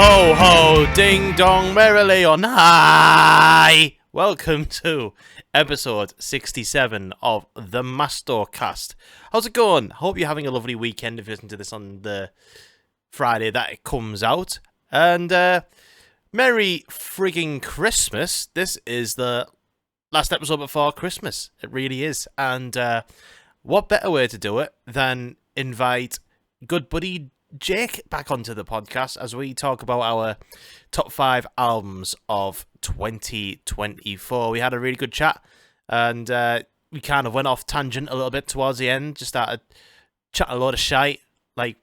ho ho, ding dong merrily on high. Welcome to episode 67 of the MastoCast. How's it going? Hope you're having a lovely weekend if you listen to this on the Friday that it comes out. And Merry frigging Christmas. This is the last episode before Christmas. It really is. And what better way to do it than invite good buddy Jake back onto the podcast as we talk about our top 5 albums of 2024. We had a really good chat, and we kind of went off tangent a little bit towards the end. Just started chatting a lot of shite, like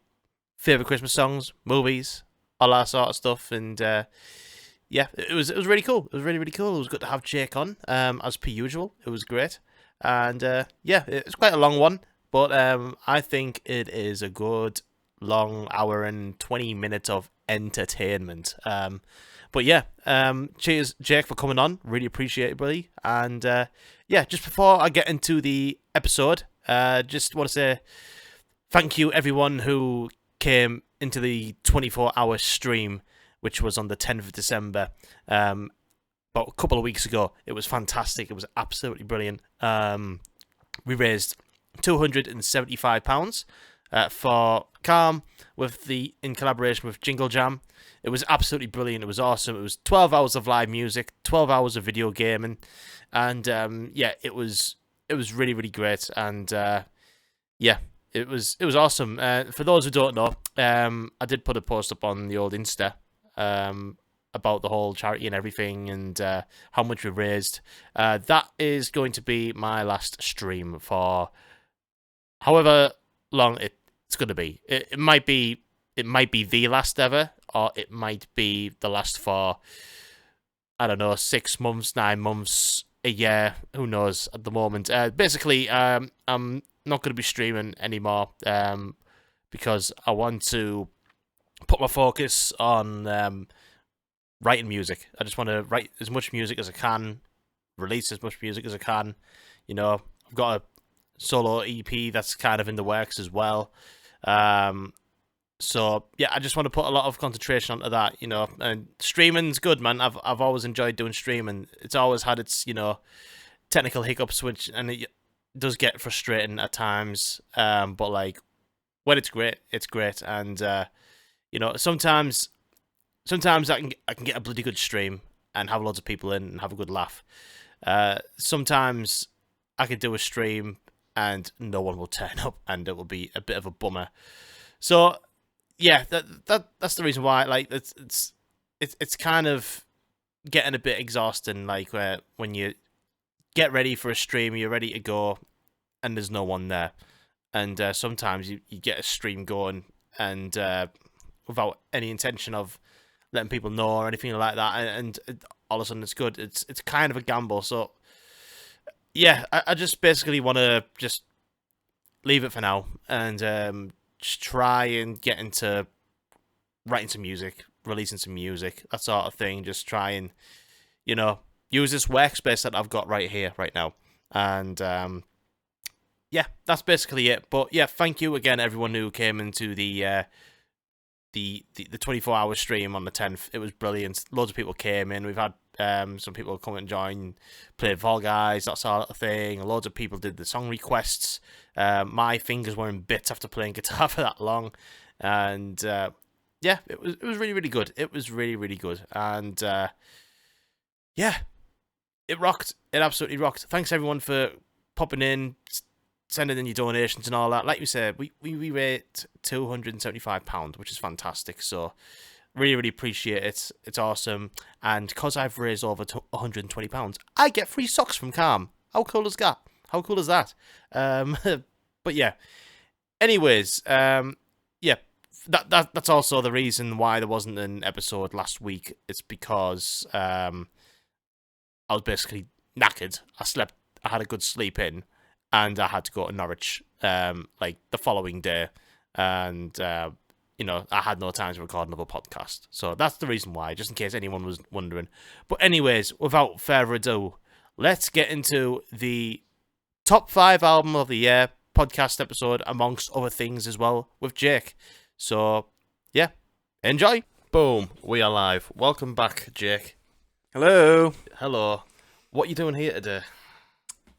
favourite Christmas songs, movies, all that sort of stuff. And yeah, it was really cool. It was really cool. It was good to have Jake on, as per usual. It was great. And yeah, it's quite a long one, but I think it is a good long hour and 20 minutes of entertainment. But yeah, cheers Jake for coming on. Really appreciate it, buddy. And yeah, just before I get into the episode, just want to say thank you everyone who came into the 24-hour stream, which was on the 10th of December, about a couple of weeks ago. It was fantastic. It was absolutely brilliant. We raised £275 for Calm in collaboration with Jingle Jam. It was absolutely brilliant. It was awesome. It was 12 hours of live music, 12 hours of video gaming, and yeah, it was really great. And yeah, it was awesome. For those who don't know, I did put a post up on the old Insta about the whole charity and everything, and how much we raised. That is going to be my last stream for however long it's going to be. It might be the last ever, or it might be the last for, I don't know, 6 months, 9 months, a year, who knows at the moment. Basically, I'm not going to be streaming anymore, because I want to put my focus on writing music. I just want to write as much music as I can, release as much music as I can. You know, I've got a solo EP that's kind of in the works as well. So yeah, I just want to put a lot of concentration onto that, you know. And streaming's good, man. I've always enjoyed doing streaming. It's always had its, you know, technical hiccups, and it does get frustrating at times. But like when it's great, it's great. And you know, sometimes I can get a bloody good stream and have loads of people in and have a good laugh. Sometimes I could do a stream and no one will turn up, and it will be a bit of a bummer. So yeah, that's the reason why. Like it's kind of getting a bit exhausting. Like when you get ready for a stream, you're ready to go, and there's no one there. And sometimes you get a stream going, and without any intention of letting people know or anything like that, and all of a sudden it's good. It's kind of a gamble. So yeah, I just basically want to just leave it for now, and just try and get into writing some music, releasing some music, that sort of thing. Just try and, you know, use this workspace that I've got right here, right now. And yeah, that's basically it. But yeah, thank you again, everyone who came into the 24-hour stream on the 10th. It was brilliant. Loads of people came in. We've had some people come and join, played Fall Guys, that sort of thing. Loads of people did the song requests. My fingers were in bits after playing guitar for that long. And yeah, it was really good. It was really good. And yeah, it rocked. It absolutely rocked. Thanks everyone for popping in, sending in your donations and all that. Like we said, we rate £275, which is fantastic. So really appreciate it. It's awesome. And because I've raised over £120, I get free socks from Calm. How cool is that? How cool is that? But yeah. Anyways, yeah, that's also the reason why there wasn't an episode last week. It's because I was basically knackered. I had a good sleep in, and I had to go to Norwich like the following day, and you know, I had no time to record another podcast. So that's the reason why, just in case anyone was wondering. But anyways, without further ado, let's get into the top 5 album of the year podcast episode, amongst other things as well, with Jake. So yeah, enjoy. Boom, we are live. Welcome back, Jake. Hello. Hello. What are you doing here today?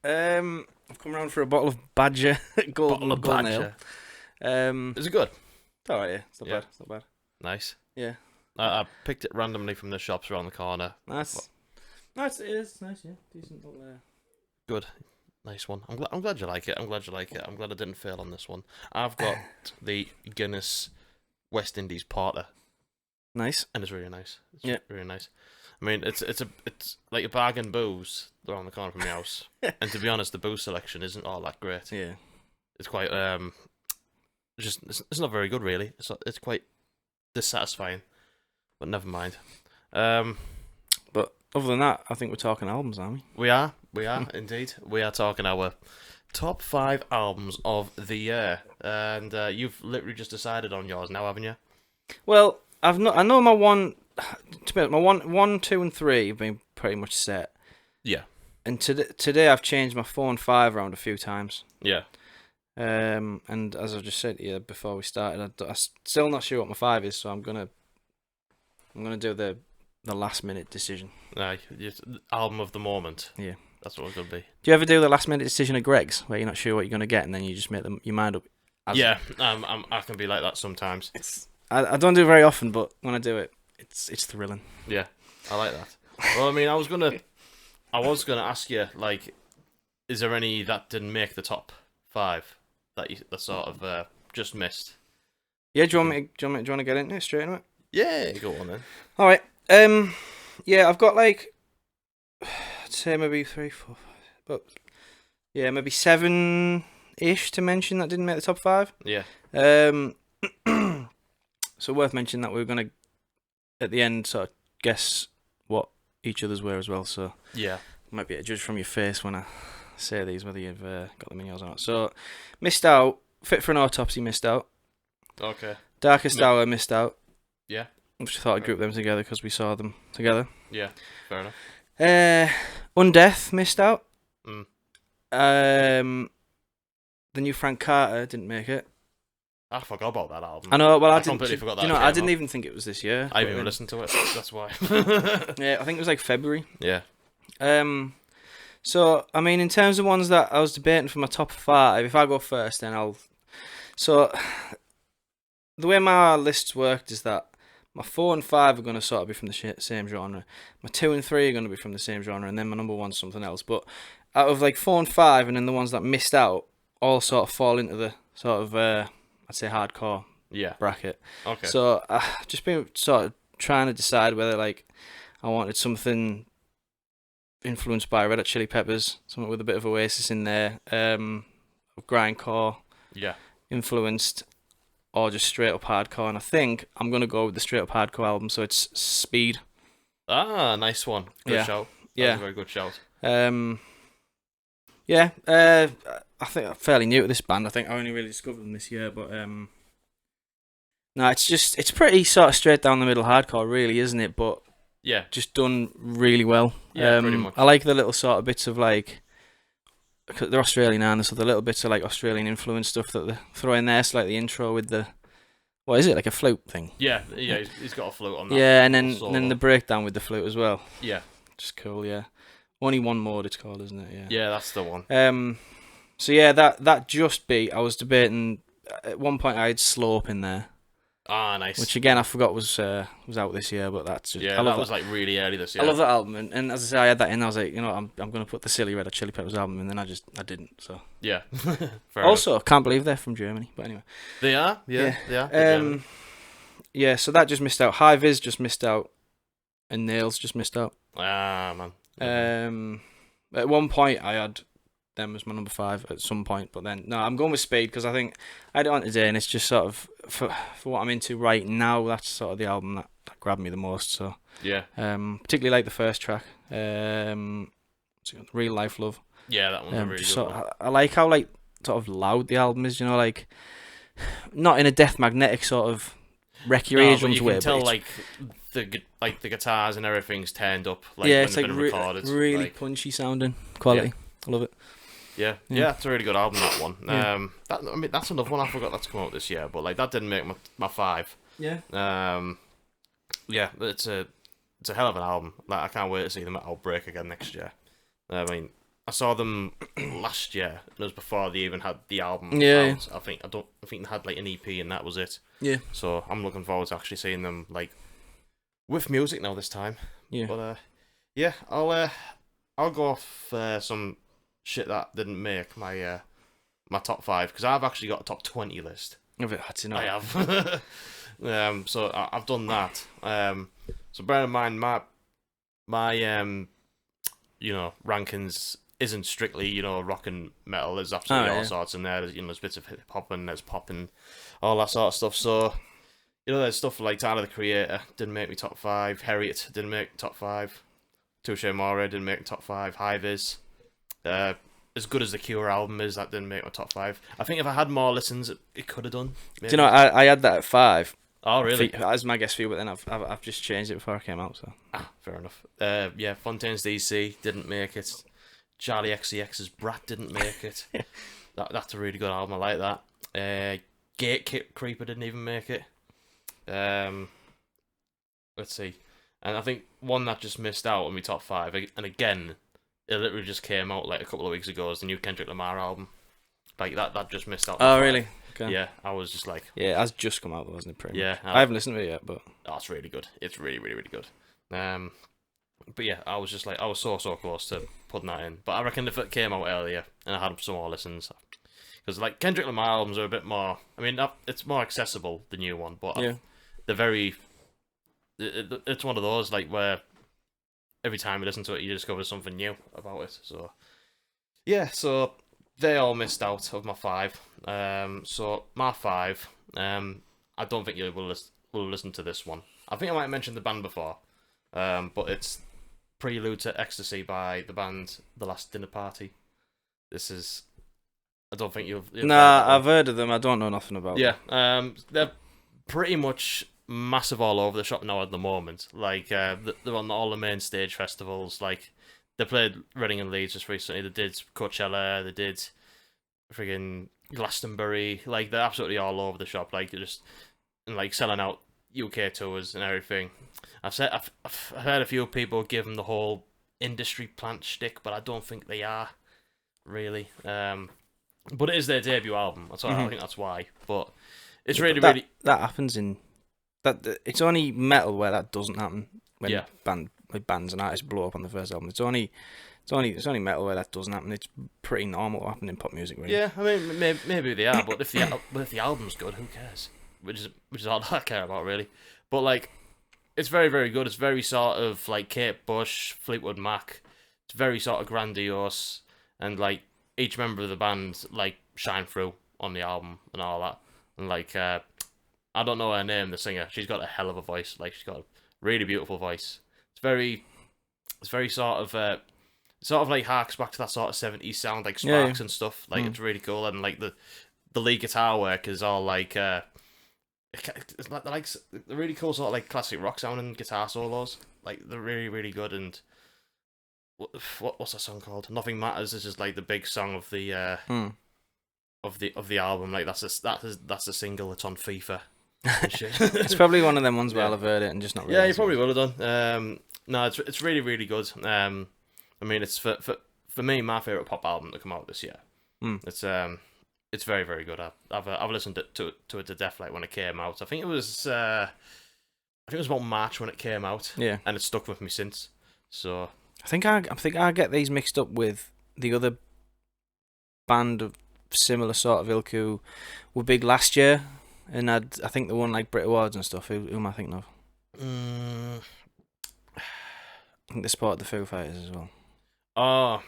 I've come around for a bottle of Badger Golden Ale. Is it good? It's alright, yeah. It's not bad. It's not bad. Nice. Yeah. I picked it randomly from the shops around the corner. Nice. Nice. It is nice. Yeah. Decent little. Good. Nice one. I'm glad you like it. I'm glad I didn't fail on this one. I've got the Guinness West Indies Porter. Nice. And it's really nice. It's really nice. I mean, it's like a bargain booze around the corner from the house. And to be honest, the booze selection isn't all that great. Yeah. It's quite it's not very good really. It's quite dissatisfying. But never mind. But other than that, I think we're talking albums, aren't we? We are indeed. We are talking our top 5 albums of the year, and you've literally just decided on yours now, haven't you? Well, I know my one, 1, 2, and 3 have been pretty much set. Yeah. And today I've changed my 4 and 5 around a few times. Yeah. And as I just said to you before we started, I'm still not sure what my 5 is, so I'm gonna do the last minute decision. Album of the moment. Yeah. That's what it's gonna be. Do you ever do the last minute decision at Greg's, where you're not sure what you're gonna get, and then you just make your mind up? Yeah, I can be like that sometimes. I don't do it very often, but when I do it, it's thrilling. Yeah, I like that. Well, I mean, I was gonna ask you, like, is there any that didn't make the top 5 that sort of just missed? Yeah, do you want to get into it straight into it? Yeah, go on then. All right. Yeah, I've got like, I'd say maybe 3, 4, 5, but yeah, maybe 7-ish to mention that didn't make the top 5. Yeah. So worth mentioning that we were gonna at the end sort of guess what each other's were as well. So yeah, might be a judge from your face when I say these whether you've got them in yours or not. So missed out. Fit for an Autopsy missed out. Okay. Darkest Hour missed out. Yeah. I just thought I'd group them together because we saw them together. Yeah, fair enough. Undeath missed out. Mm. The new Frank Carter didn't make it. I forgot about that album. I know. Well, I completely forgot that. You know, I didn't even think it was this year. I haven't even listened to it. That's why. Yeah, I think it was like February. Yeah. So I mean, in terms of ones that I was debating for my top 5, if I go first, then I'll. So the way my lists worked is that my 4 and 5 are going to sort of be from the same genre. My 2 and 3 are going to be from the same genre, and then my number 1's something else. But out of like 4 and 5, and then the ones that missed out, all sort of fall into the sort of I'd say hardcore bracket. Okay. So I've just been sort of trying to decide whether like I wanted something influenced by Red Hot Chili Peppers, something with a bit of Oasis in there, grindcore influenced, or just straight up hardcore. And I think I'm gonna go with the straight up hardcore album. So it's Speed. Ah, nice one. Good shout. That was a very good shout. I think I'm fairly new to this band. I think I only really discovered them this year, but no, it's pretty sort of straight down the middle hardcore, really, isn't it? But yeah, just done really well. Yeah, pretty much. I like the little sort of bits of like, they're Australian, and so the little bits of like Australian influence stuff that they throw in there. So like the intro with the, what is it, like a flute thing? Yeah, he's got a flute on that. Yeah, and then the breakdown with the flute as well. Yeah, just cool. Yeah, only one mode it's called, isn't it? Yeah. Yeah, that's the one. So yeah, that just beat. I was debating at one point. I had Slope in there. Ah, nice. Which again I forgot was out this year, but that's just, that was like really early this year. I love that album, and as I say, I had that in. I was like, you know, I'm gonna put the silly Red Hot Chili Peppers album, and then I didn't. So yeah. Also, can't believe they're from Germany, but anyway. They are. Yeah. They are. Yeah. So that just missed out. High Vis just missed out, and Nails just missed out. Ah, man. At one point I had them as my number 5 at some point, but then no, I'm going with Speed because I think I had it on today, and it's just sort of for what I'm into right now. That's sort of the album that grabbed me the most. So yeah, particularly like the first track, Real Life Love. Yeah, that one's a really good one. I like how like sort of loud the album is. You know, like not in a Death Magnetic sort of wreck your eardrums way. You can tell like the guitars and everything's turned up. Like, yeah, when it's like been recorded, really like, punchy sounding quality. I love it. Yeah, it's a really good album, that one. That's another one I forgot that's come out this year, but like that didn't make my 5. Yeah. yeah, it's a hell of an album. Like I can't wait to see them at Outbreak again next year. I mean, I saw them last year. It was before they even had the album out. I think they had like an EP and that was it. Yeah. So I'm looking forward to actually seeing them like with music now this time. Yeah. But yeah, I'll go off some shit that didn't make my my top 5 because I've actually got a top 20 list. I've had to know. I have. So I've done that. So bear in mind my rankings isn't strictly rock and metal. There's absolutely all sorts in there. There's bits of hip hop and there's pop and all that sort of stuff. So there's stuff like Tyler the Creator didn't make me top 5. Harriet didn't make top 5. Touche Amore didn't make top 5. High Vis. As good as the Cure album is, that didn't make my top 5. I think if I had more listens, it could have done. Maybe. Do you know, I had that at 5. Oh, really? As my guess for you, but then I've just changed it before I came out. So fair enough. Yeah, Fontaine's DC didn't make it. Charlie XCX's Brat didn't make it. That's a really good album. I like that. Gate Creeper didn't even make it. Let's see. And I think one that just missed out on my top 5, and again, it literally just came out like a couple of weeks ago, is the new Kendrick Lamar album. Like that just missed out. Oh, really? Okay. Yeah, I was just like... Yeah, it has just come out, wasn't it? Pretty much. Yeah. I haven't listened to it yet, but... Oh, it's really good. It's really, really, really good. But yeah, I was just like, I was so close to putting that in. But I reckon if it came out earlier and I had some more listens... Because like Kendrick Lamar albums are a bit more... I mean, it's more accessible, the new one, but they're very... It's one of those like where every time you listen to it, you discover something new about it. So yeah, so they all missed out of my 5. So my 5, I don't think you will listen to this one. I think I might have mentioned the band before, but it's Prelude to Ecstasy by the band The Last Dinner Party. This is... I don't think you've Nah, I've heard of them. I don't know nothing about them. They're pretty much massive all over the shop now at the moment. Like they're on all the main stage festivals. Like they played Reading and Leeds just recently. They did Coachella. They did friggin' Glastonbury. Like they're absolutely all over the shop. Like they're just like selling out UK tours and everything. I've heard a few people give them the whole industry plant shtick, but I don't think they are really. But it is their debut album. That's why I think that's why. But it's really that happens in that. It's only metal where that doesn't happen. When bands and artists blow up on the first album. It's only metal where that doesn't happen. It's pretty normal to happen in pop music, really. Yeah, I mean maybe they are, but if the album's good, who cares? Which is all I care about, really. But like, it's very, very good. It's very sort of like Kate Bush, Fleetwood Mac. It's very sort of grandiose, and like each member of the band like shine through on the album and all that. And like, I don't know her name, the singer. She's got a hell of a voice. Like she's got a really beautiful voice. It's very sort of like harks back to that sort of 70s sound, like Sparks and stuff. Like it's really cool, and like the lead guitar work is all like it's like the really cool sort of like classic rock sounding guitar solos. Like they're really, really good. And what's that song called? Nothing Matters is just like the big song of the of the album. Like that's a single that's on FIFA. And shit. It's probably one of them ones where I'll have heard it and just not. Yeah, you probably would have done. No, it's really, really good. I mean, it's for me my favorite pop album to come out this year. It's very, very good. I've listened to it to death. Like when it came out, I think it was about March when it came out. Yeah, and it's stuck with me since. So I think I get these mixed up with the other band of similar sort of ilk who were big last year, and I think they won like Brit Awards and stuff. Who am I thinking of? I think they supported the Foo Fighters as well. Oh,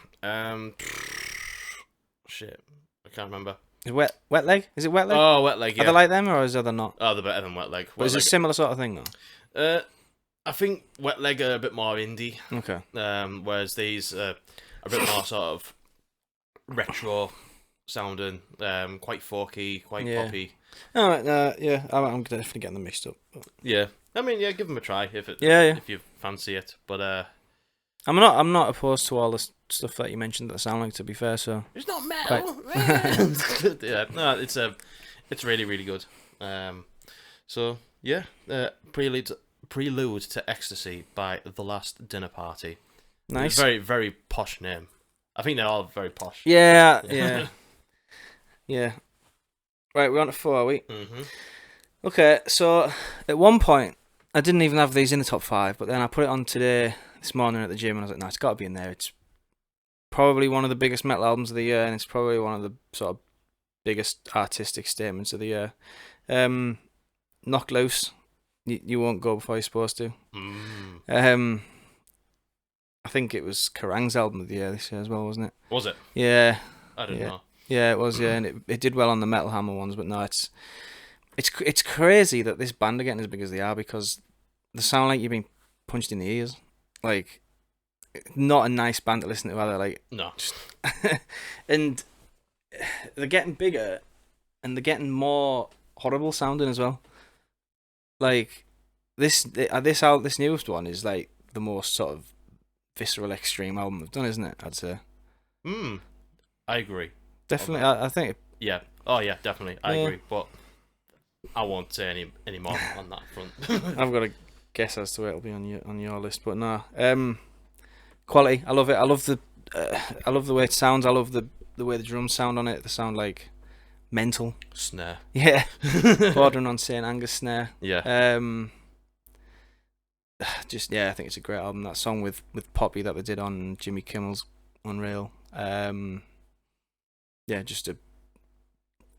shit, I can't remember. Is Wet Leg? Is it Wet Leg? Oh, Wet Leg. Yeah. Are they like them or is they not? Oh, they're better than Wet Leg. But is it a similar sort of thing though? I think Wet Leg are a bit more indie. Okay. Whereas these are a bit more sort of retro sounding, quite folky, quite poppy. Oh, yeah, I'm definitely getting them mixed up. But... Yeah, I mean, give them a try if you fancy it. But I'm not opposed to all the stuff that you mentioned that sound like. To be fair, so it's not metal. Yeah, no, it's really, really good. So yeah, Prelude Prelude to Ecstasy by The Last Dinner Party. Nice. Very, very posh name. I think they're all very posh. Yeah, yeah. Yeah. Right, we're on to 4, are we? Mm-hmm. Okay, so at one point, I didn't even have these in the top 5, but then I put it on this morning at the gym, and I was like, no, it's got to be in there. It's probably one of the biggest metal albums of the year, and it's probably one of the sort of biggest artistic statements of the year. Knocked Loose. You won't go before you're supposed to. I think it was Kerrang's album of the year this year as well, wasn't it? Was it? Yeah. I didn't know. Yeah, it was, yeah, and it did well on the Metal Hammer ones, but no, it's crazy that this band are getting as big as they are, because they sound like you've been punched in the ears. Like, not a nice band to listen to, either. Like, No. and they're getting bigger, and they're getting more horrible sounding as well. Like, this newest one is like the most sort of visceral, extreme album they've done, isn't it? I'd say. I agree. Definitely, I think. Yeah. Oh yeah, definitely. I agree, but I won't say any more on that front. I've got a guess as to where it'll be on your list, but no. Quality, I love it. I love the way it sounds. I love the way the drums sound on it. They sound like mental Snare. Yeah, bordering on St. Angus snare. Yeah. Just I think it's a great album. That song with Poppy that they did on Jimmy Kimmel's Unreal. Just a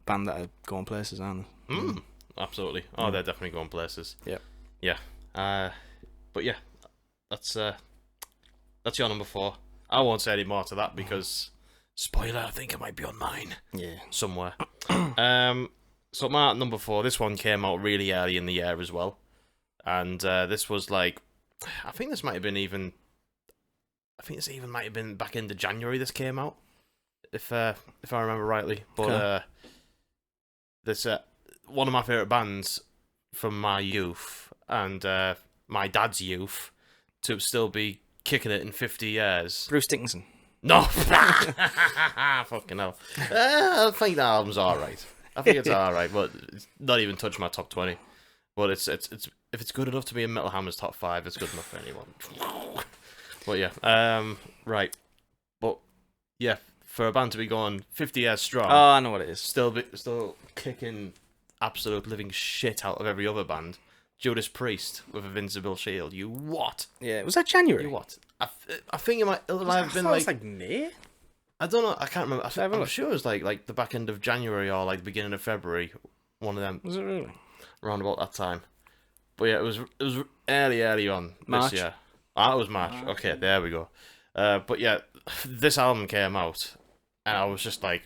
band that are going places, aren't they? Absolutely. Oh, they're definitely going places. Yep. Yeah. But yeah, that's your number 4. I won't say any more to that because, spoiler, I think it might be on mine. Yeah. Somewhere. So my number 4, this one came out really early in the year as well. And this was like, I think this might have been back into January this came out, if I remember rightly. But this one of my favourite bands from my youth and my dad's youth to still be kicking it in 50 years. Bruce Dickinson. No! Fucking hell. I think that album's alright. I think it's alright, but it's not even touched my top 20. But it's if it's good enough to be in Metal Hammer's top 5, it's good enough for anyone. But yeah, right. But yeah, for a band to be going 50 years strong. Oh, I know what it is. Still kicking absolute living shit out of every other band. Judas Priest with Invincible Shield. You what? Yeah, was that January? You what? I think it might have been like May. I don't know. I can't remember. I'm sure it was like the back end of January or like the beginning of February. One of them. Was it really? Around about that time. But yeah, it was early on March. this year. Ah, it was March. Okay, there we go. But yeah, this album came out, and I was just like,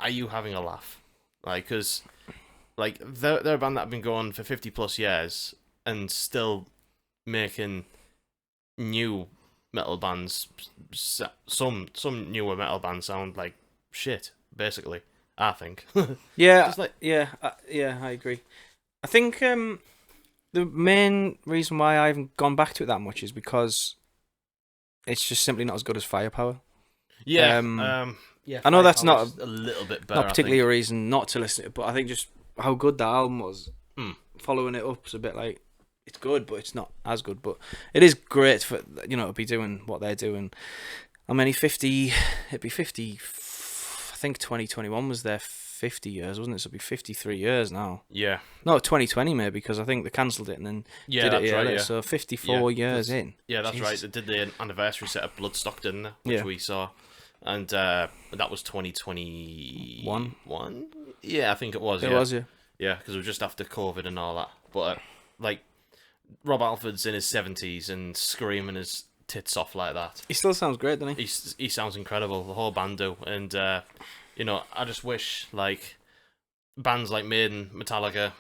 "Are you having a laugh?" Like, because like they're a band that have been going for 50 plus years and still making new metal bands. Some newer metal bands sound like shit, basically. I think. Yeah, like, I agree. I think the main reason why I haven't gone back to it that much is because it's just simply not as good as Firepower. Yeah. Yeah. I know that's not a little bit better. Not particularly a reason not to listen to it, but I think just how good the album was. Following it up is a bit like, it's good, but it's not as good. But it is great for to be doing what they're doing. How many? 50? It'd be 50. I think 2021 was their 50 years, wasn't it? So it'd be 53 years now. Yeah. No, 2020 maybe, because I think they cancelled it and then did it right, later. yeah. So 54 years in. Yeah, that's Jesus. right. They did the anniversary set of Bloodstock, didn't they? Which we saw. And that was 2021. Yeah, I think it was. It was, yeah. Yeah, because it was just after COVID and all that. But like, Rob Alford's in his 70s and screaming his tits off like that. He still sounds great, doesn't he? He sounds incredible. The whole band do. And I just wish like bands like Maiden, Metallica,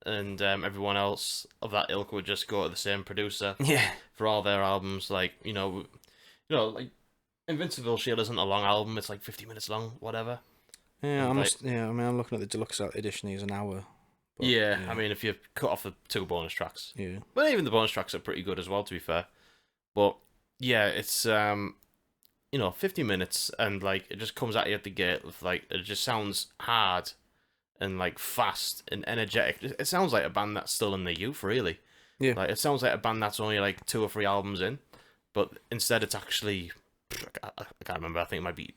and everyone else of that ilk would just go to the same producer. Yeah. For all their albums, like like Invincible Shield isn't a long album. It's like 50 minutes long, whatever. Yeah, I'm looking at the deluxe edition. He's an hour. But, yeah, I mean, if you cut off the 2 bonus tracks. Yeah. But even the bonus tracks are pretty good as well, to be fair. But yeah, it's 50 minutes and like it just comes at you at the gate with like it just sounds hard and like fast and energetic. It sounds like a band that's still in their youth, really. Yeah. Like, it sounds like a band that's only like 2 or 3 albums in, but instead it's actually, I can't remember, I think it might be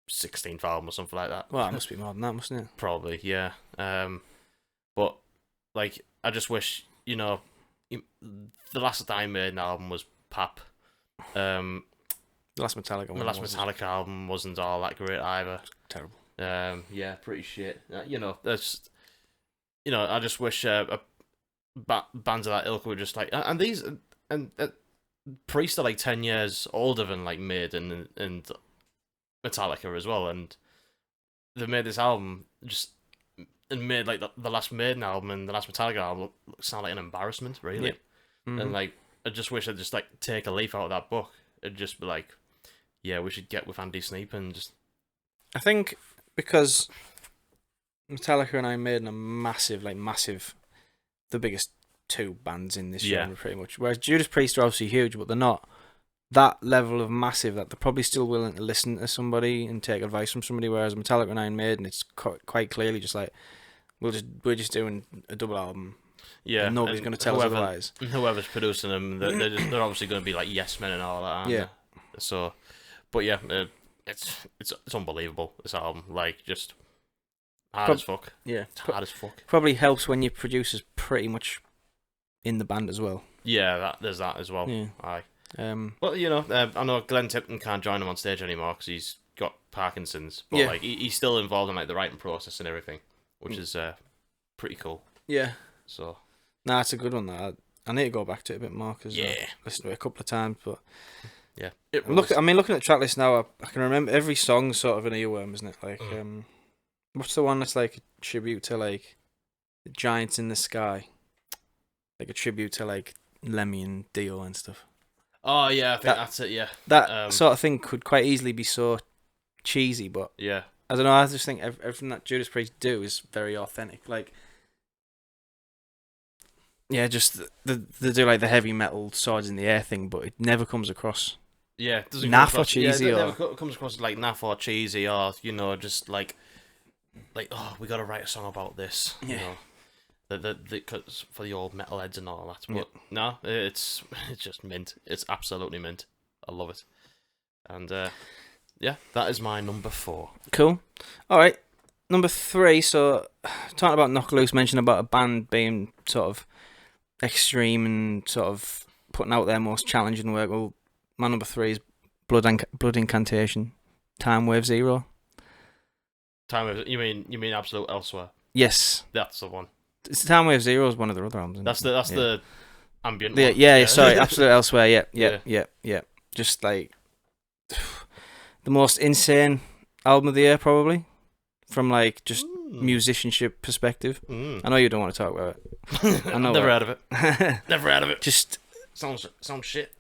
16th album or something like that. Well, it must be more than that, mustn't it? Probably, yeah. But like, I just wish, the last Iron Maiden album was pap. The last Metallica one. The last Metallica album wasn't all that great either. Terrible. Yeah, pretty shit. That's, I just wish bands of that ilk were just like, and these, and Priest are like 10 years older than like Maiden and Metallica as well, and they made this album and made like the last Maiden album and the last Metallica album sound like an embarrassment, really. Yeah. Mm-hmm. And like, I just wish I'd just like take a leaf out of that book and just be like, yeah, we should get with Andy Sneap and just. I think because Metallica and Iron Maiden are massive, the biggest 2 bands in this genre, pretty much. Whereas Judas Priest are obviously huge, but they're not that level of massive that they're probably still willing to listen to somebody and take advice from somebody. Whereas Metallica and Iron Maiden, it's quite clearly just like we're just doing a double album. Yeah, and nobody's going to tell us otherwise. Whoever's producing them, they're obviously going to be like yes men and all that. Aren't they? So, but yeah, it's unbelievable, this album. Like, just hard as fuck. Yeah, it's hard as fuck. Probably helps when your producer's pretty much in the band as well. Yeah, there's that as well. Yeah. Aye. Well, I know Glenn Tipton can't join him on stage anymore because he's got Parkinson's, but yeah. like he's still involved in like the writing process and everything, which is pretty cool. Yeah. So. Nah, it's a good one. That I need to go back to it a bit more because I listened to it a couple of times, but. Yeah. Looking at the track list now, I can remember every song sort of an earworm, isn't it? Like, what's the one that's like a tribute to like the Giants in the Sky, like a tribute to like Lemmy and Dio and stuff. Oh yeah, I think that's it. Yeah, that sort of thing could quite easily be so cheesy, but yeah, I don't know. I just think everything that Judas Priest do is very authentic. Like, yeah, just they do like the heavy metal swords in the air thing, but it never comes across. Yeah, it doesn't naff or cheesy, it never comes across like naff or cheesy, or just like oh, we got to write a song about this. Yeah. Cause for the old metalheads and all that. But no, it's just mint. It's absolutely mint. I love it. And yeah, that is my number 4. Cool. All right, number 3. So talking about Knock Loose, mentioned about a band being sort of extreme and sort of putting out their most challenging work. Well, my number 3 is Blood Incantation, Time Wave Zero. Time Wave. You mean Absolute Elsewhere? Yes, that's the one. It's Time Wave Zero is one of the other albums. That's the ambient one. Yeah, sorry, Absolute Elsewhere. Yeah. Just like the most insane album of the year, probably, from like just musicianship perspective. I know you don't want to talk about it. I know. Never heard of it. Never heard of it. Just sounds shit.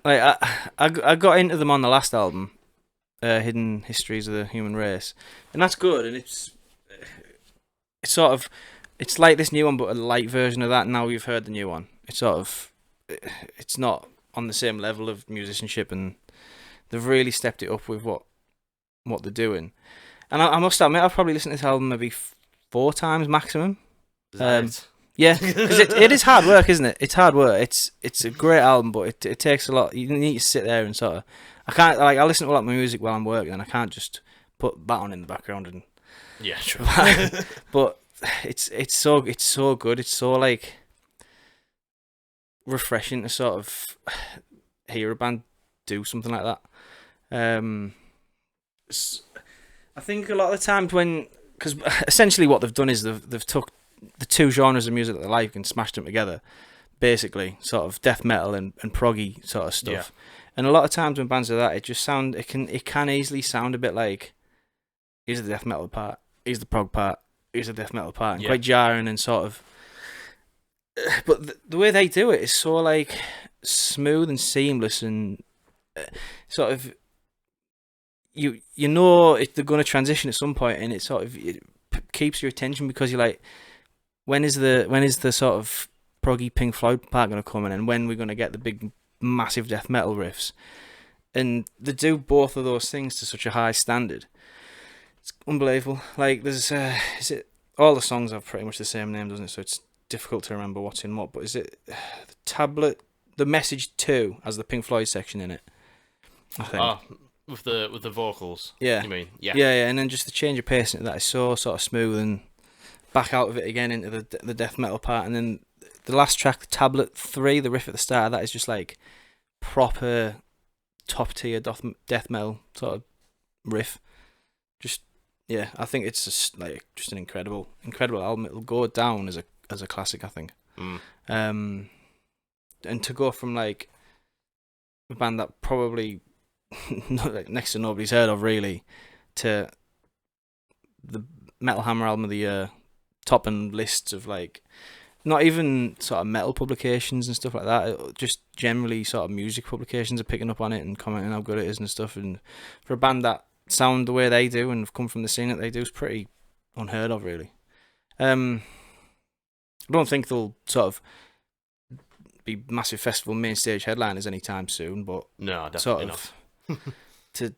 Like I got into them on the last album, Hidden Histories of the Human Race, and that's good. And it's sort of. It's like this new one, but a light version of that. Now you've heard the new one. It's not on the same level of musicianship, and they've really stepped it up with what they're doing. And I must admit, I've probably listened to this album maybe 4 times maximum. Yeah, because it is hard work, isn't it? It's hard work. It's a great album, but it takes a lot. You need to sit there and sort of. I listen to a lot of my music while I'm working, and I can't just put that on in the background and. Yeah, true. But. It's so good. It's so like refreshing to sort of hear a band do something like that. I think a lot of the times because essentially what they've done is they've took the 2 genres of music that they like and smashed them together, basically sort of death metal and proggy sort of stuff. Yeah. And a lot of times when bands do that, it can easily sound a bit like here's the death metal part, here's the prog part. Is a death metal part, and quite jarring and sort of. But the way they do it is so like smooth and seamless, and sort of you know if they're going to transition at some point, and it sort of keeps your attention because you're like, when is the sort of proggy Pink Floyd part going to come in, and when we're going to get the big massive death metal riffs, and they do both of those things to such a high standard. It's unbelievable. Like there's all the songs have pretty much the same name, doesn't it? So it's difficult to remember what's in what, but is it the tablet, the Message 2 has the Pink Floyd section in it, I think. With the vocals. Yeah. You mean? Yeah, and then just the change of pace into that is so sort of smooth, and back out of it again into the death metal part, and then the last track, the Tablet 3, the riff at the start of that is just like proper top tier death metal sort of riff. Just yeah, I think it's just an incredible album. It'll go down as a classic, I think. And to go from like a band that probably next to nobody's heard of really, to the Metal Hammer album of the year, topping lists of like not even sort of metal publications and stuff like that, just generally sort of music publications are picking up on it and commenting how good it is and stuff. And for a band that sound the way they do and have come from the scene that they do, is pretty unheard of, really. I don't think they'll sort of be massive festival main stage headliners anytime soon, but no, definitely not. to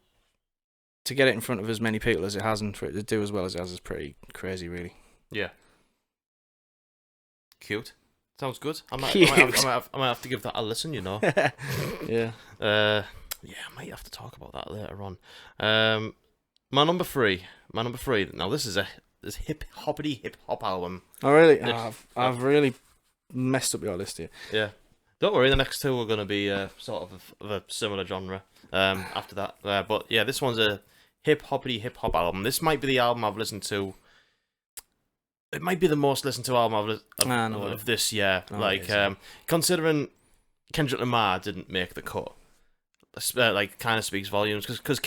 get it in front of as many people as it has, and for it to do as well as it has, is pretty crazy, really. Yeah. Cute. Sounds good. I might have to give that a listen, you know. Yeah. I might have to talk about that later on. My number three. Now this is this hip hop album. Oh really? I've really messed up your list here. Yeah. Don't worry, the next two are going to be sort of a similar genre after that. But yeah, this one's a hip hop album. This might be the album I've listened to. It might be the most listened to album of this year. Considering Kendrick Lamar didn't make the cut, kind of speaks volumes. Because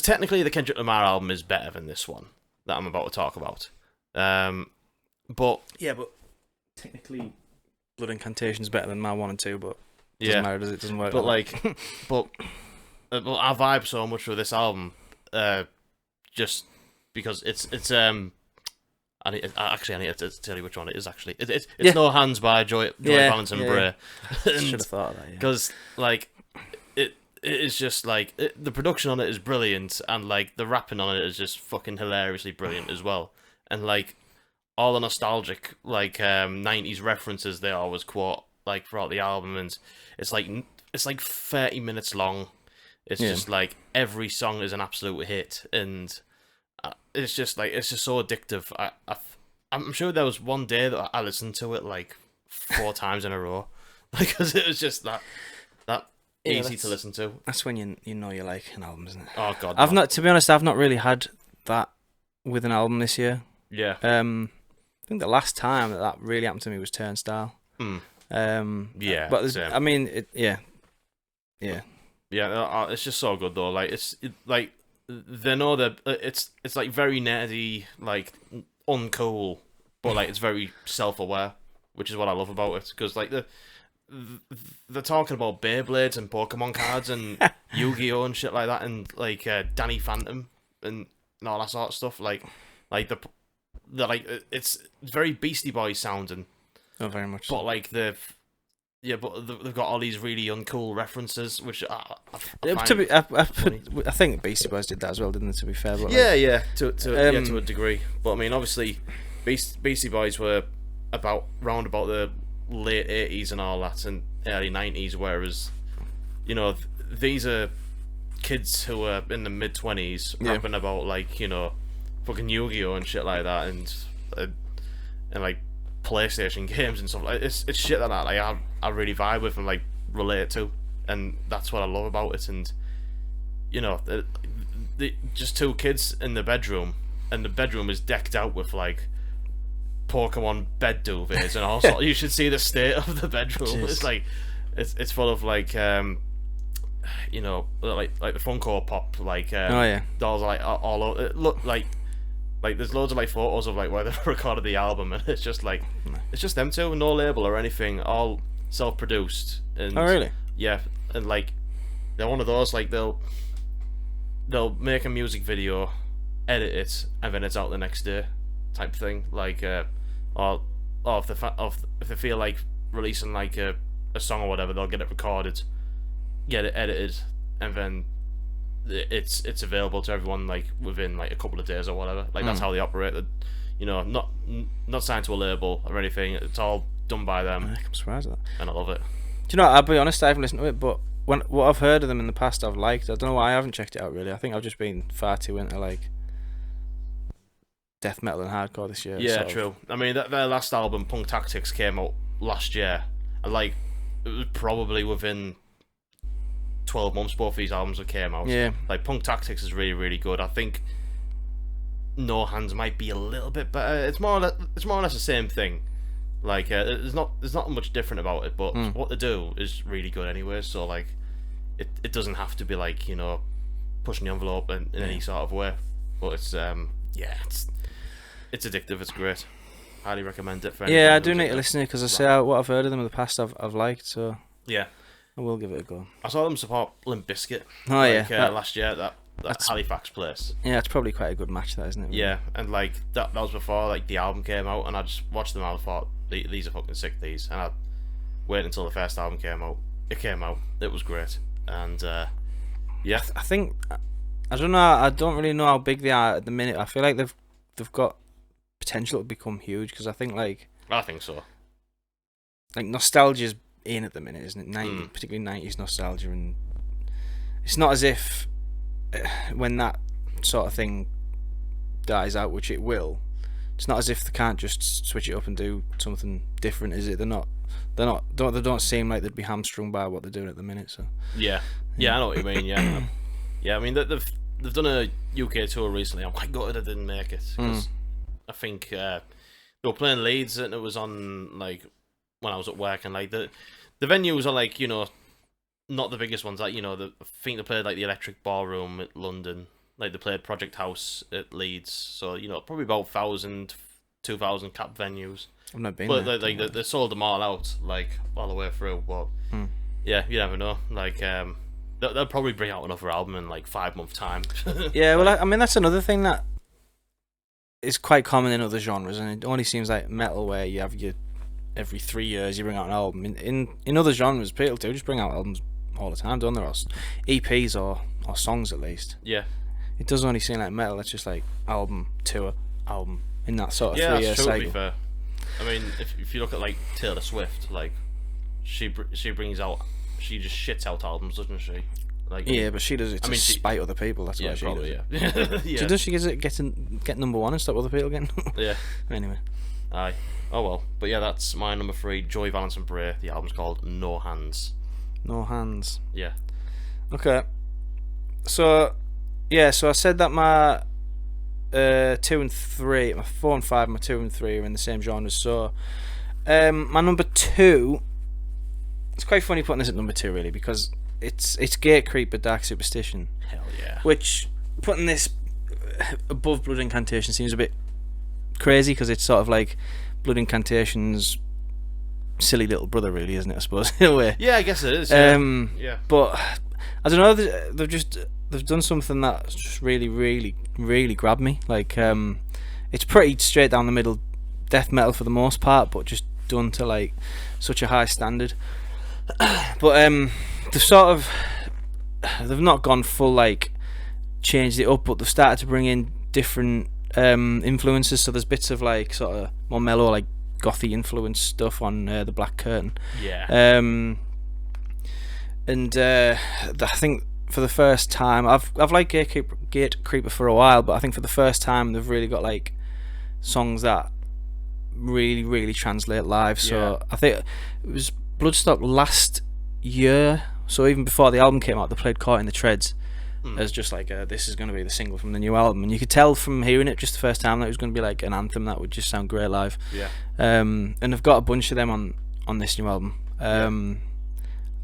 technically the Kendrick Lamar album is better than this one that I'm about to talk about. But technically, Blood Incantation's better than my 1 and 2, but it doesn't matter, does it? Doesn't work. But but I vibe so much with this album, just because it's I need to tell you which one it is. Actually, it's No Hands by Joy Balance and Bray. Should have thought of that. Because it is just the production on it is brilliant, and the rapping on it is just fucking hilariously brilliant as well, and all the nostalgic 90s references they always quote throughout the album, and it's 30 minutes long. It's just every song is an absolute hit, and it's just so addictive. I'm sure there was one day that I listened to it 4 times in a row, because it was just that easy to listen to. That's when you know you like an album, isn't it? Oh god, to be honest, I've not really had that with an album this year. Yeah. I think the last time that really happened to me was Turnstile. Yeah. But same. I mean, yeah. Yeah, it's just so good though. They know that it's very nerdy, uncool, but it's very self-aware, which is what I love about it. Because they're talking about Beyblades and Pokemon cards and Yu-Gi-Oh and shit like that, and Danny Phantom and all that sort of stuff. It's very Beastie Boys sounding. Oh, very much. But they've got all these really uncool references, which I think Beastie Boys did that as well, didn't they? To be fair, but to a degree. But I mean, obviously, Beastie Boys were round about the late 80s and all that, and early 90s, whereas these are kids who are in the mid 20s rapping about fucking Yu-Gi-Oh and shit like that, and PlayStation games and stuff. It's shit like that I really vibe with and relate to, and that's what I love about it. And just two kids in the bedroom, and the bedroom is decked out with Pokemon bed duvets and all sorts. You should see the state of the bedroom. Jeez. It's full of the Funko Pop dolls all over. It look there's loads of photos of where they've recorded the album, and it's just it's just them two, no label or anything, all self-produced. And oh really? Yeah, and they're one of those they'll make a music video, edit it, and then it's out the next day type thing. Or if they feel like releasing a song or whatever, they'll get it recorded, get it edited, and then it's available to everyone within a couple of days or whatever. That's how they operate. not signed to a label or anything. It's all done by them. I'm surprised at that. And I love it. Do you know what, I'll be honest, I haven't listened to it, but what I've heard of them in the past I've liked. I don't know why I haven't checked it out really. I think I've just been far too into like death metal and hardcore this year. Yeah, true. I mean, their last album, Punk Tactics, came out last year. And like, it was probably within 12 months both these albums came out. Yeah. Like, Punk Tactics is really, really good. I think No Hands might be a little bit better. It's more or less the same thing. Like, there's not much different about it, but what they do is really good anyway. So like, it doesn't have to be like, pushing the envelope in any sort of way. But it's it's addictive. It's great. Highly recommend it for anyone. Yeah, I do need to listen to it because I say what I've heard of them in the past I've liked, so yeah, I will give it a go. I saw them support Limp Bizkit. Last year at that Halifax place. Yeah, it's probably quite a good match, that, isn't it? Yeah, and like that was before like the album came out, and I just watched them out and thought these are fucking sick. And I waited until the first album came out. It came out. It was great, and yeah. I think I don't know. I don't really know how big they are at the minute. I feel like they've got potential to become huge because I think so. Like nostalgia's in at the minute, isn't it? Particularly 90s nostalgia, and it's not as if when that sort of thing dies out, which it will, it's not as if they can't just switch it up and do something different, is it? They don't seem like they'd be hamstrung by what they're doing at the minute. So yeah, I know what you mean. Yeah, yeah. I mean they've done a UK tour recently. I'm quite gutted I didn't make it because I think they were playing Leeds and it was on like when I was at work, and like the venues are like not the biggest ones. Like I think they played like the Electric Ballroom at London. Like they played Project House at Leeds. So probably about 1,000, 2,000 cap venues. I've not been but there. They sold them all out like all the way through. But yeah, you never know. Like they'll probably bring out another album in like 5 months time. Yeah, well, I mean that's another thing that is quite common in other genres, and it only seems like metal where you have every 3 years you bring out an album. In other genres, people do just bring out albums all the time, don't they? Or EPs or songs at least. Yeah. It does only seem like metal. It's just like album, tour, album in that sort of 3 year that's true, cycle. to be fair. I mean, if you look at like Taylor Swift, like she brings out, she just shits out albums, doesn't she? Like yeah, but she does it to spite other people. That's why she probably, does it. Yeah. Does she get number one and stop other people getting? Yeah. Anyway. Aye. Oh well. But yeah, that's my number 3. Joy Valence and Bray. The album's called No Hands. No Hands. Yeah. Okay. So I said that my 2 and 3, my 4 and 5, my 2 and 3 are in the same genres. So my number 2. It's quite funny putting this at number 2 really, because it's Gate Creeper Dark Superstition. Hell yeah. Which putting this above Blood Incantation seems a bit crazy because it's sort of like Blood Incantation's silly little brother, really, isn't it? I suppose in a way. Yeah, I guess it is. Yeah. Yeah. But I don't know. They've done something that just really, really, really grabbed me. Like it's pretty straight down the middle death metal for the most part, but just done to like such a high standard. But they've not gone full like changed it up, but they've started to bring in different influences. So there's bits of like sort of more mellow, like gothy influence stuff on the Black Curtain. Yeah. I think for the first time, I've liked Gate Creeper for a while, but I think for the first time they've really got like songs that really, really translate live. So I think it was Bloodstock last year. So even before the album came out, they played Caught in the Treads as just like this is going to be the single from the new album, and you could tell from hearing it just the first time that it was going to be like an anthem that would just sound great live. Yeah. And I've got a bunch of them on this new album.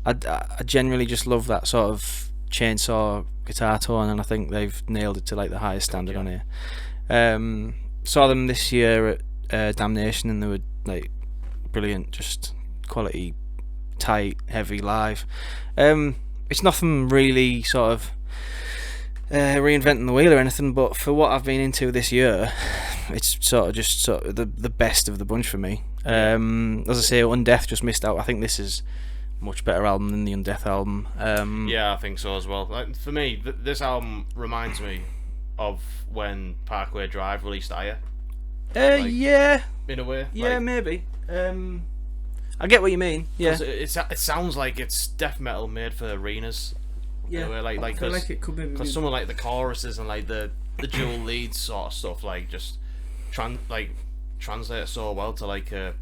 I generally just love that sort of chainsaw guitar tone, and I think they've nailed it to like the highest standard on here. Saw them this year at Damnation, and they were like brilliant, just quality, tight, heavy live. It's nothing really sort of reinventing the wheel or anything, but for what I've been into this year, it's sort of the best of the bunch for me. As I say, Undeath just missed out. I think this is a much better album than the Undeath album. Yeah, I think so as well. Like, for me, this album reminds me of when Parkway Drive released Aya. Yeah, in a way. yeah, Like, maybe. I get what you mean. Yeah, 'cause it sounds like it's death metal made for arenas. In a way, I feel because like it could be. some of like the choruses and like the dual leads sort of stuff like just translate it so well to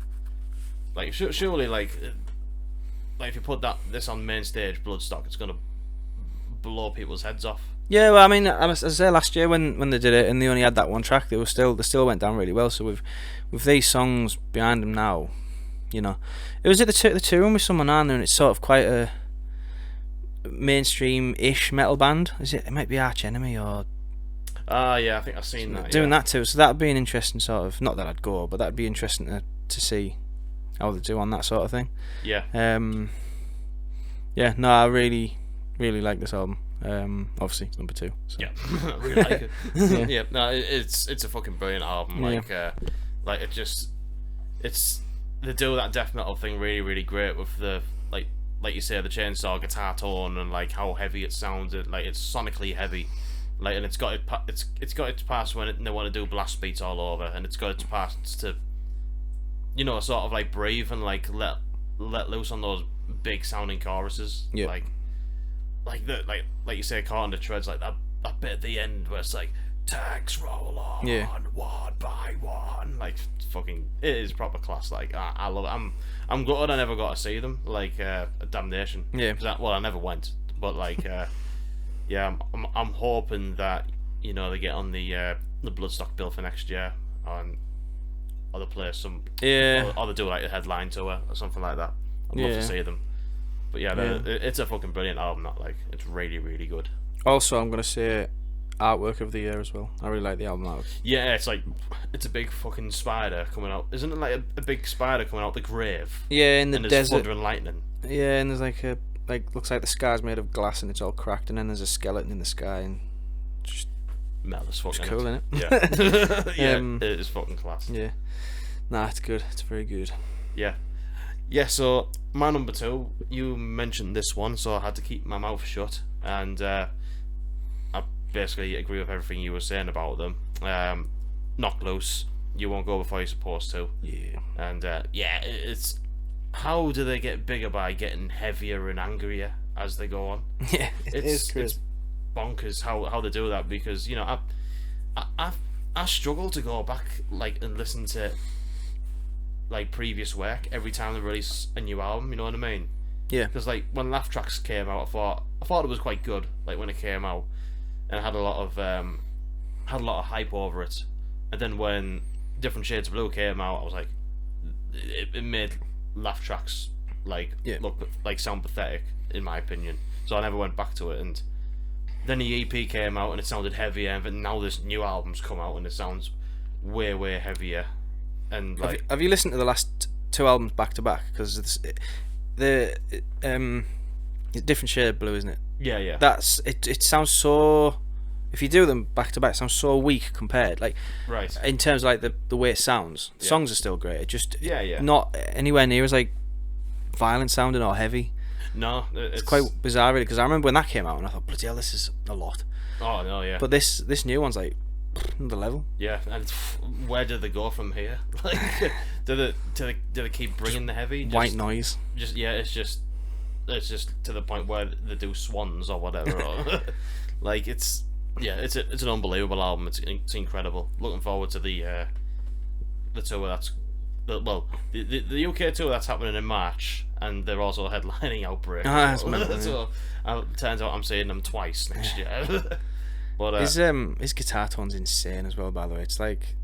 surely like if you put this on main stage Bloodstock, it's gonna blow people's heads off. Yeah, well, I mean, as I say, last year when they did it and they only had that one track, they still went down really well. So with these songs behind them now, you know, it was at the touring with someone on there, and it's sort of quite a mainstream-ish metal band. It might be Arch Enemy or Yeah, I think I've seen that. Doing that too, so that'd be an interesting sort of, not that I'd go, but that'd be interesting to see how they do on that sort of thing. Yeah. Yeah, no, I really like this album. Obviously it's number 2. So. Yeah, I really like it. Yeah, no, it's a fucking brilliant album. Like it's they do that death metal thing really, really great with the like you say, the chainsaw guitar tone and like how heavy it sounded. Like it's sonically heavy. Like, and it's got its parts when they want to do blast beats all over, and it's got its parts to, you know, sort of like breathe and like let loose on those big sounding choruses. Yeah. Like you say, caught on the treads, like that bit at the end where it's like tanks roll on, one by one. Like fucking, it is proper class. Like I love it. I'm gutted I never got to see them. Like Damnation. Yeah. I never went, but like yeah, I'm hoping that, you know, they get on the Bloodstock bill for next year, or they play some, or they do like a headline tour or something like that. I'd love to see them. But yeah, it's a fucking brilliant album. That, like, it's really, really good. Also, I'm gonna say artwork of the year as well. I really like the album art. Yeah, it's a big fucking spider coming out. Isn't it like a big spider coming out the grave? Yeah, in the and desert. Thunder and lightning. Yeah, and there's looks like the sky's made of glass and it's all cracked, and then there's a skeleton in the sky, and just Metal as fuck. It's cool, isn't it? Yeah. Yeah, it is fucking class. Yeah. Nah, it's good. It's very good. Yeah. Yeah, so my number 2, you mentioned this one, so I had to keep my mouth shut, and I basically agree with everything you were saying about them. Knock Loose, You Won't Go Before You're Supposed To. Yeah. And it's how do they get bigger by getting heavier and angrier as they go on? Yeah, it's bonkers how they do that, because, you know, I struggle to go back and listen to like previous work every time they release a new album. You know what I mean? Yeah. Because like when Laugh Tracks came out, I thought it was quite good. Like when it came out, and it had a lot of hype over it. And then when Different Shades of Blue came out, I was like, it made Laugh Tracks look like sound pathetic in my opinion. So I never went back to it. And then the EP came out and it sounded heavier. But now this new album's come out and it sounds way, way heavier. And like, have you listened to the last 2 albums back to back? Because the Different Shade of Blue, isn't it? Yeah, yeah. That's it. It sounds so. If you do them back to back, it sounds so weak compared. Like, right. In terms of like the way it sounds, the songs are still great. It just not anywhere near as like violent sounding or heavy. No, it's quite bizarre, really. Because I remember when that came out, and I thought, bloody hell, this is a lot. Oh no, yeah. But this new one's like another level. Yeah, and where do they go from here? Like, do they keep bringing the heavy? White noise. It's just to the point where they do swans or whatever. Or, like it's an unbelievable album. It's incredible. Looking forward to the tour the UK tour that's happening in March, and they're also headlining Outbreak. So it turns out I'm seeing them twice next year. But his guitar tone's insane as well. By the way, it's like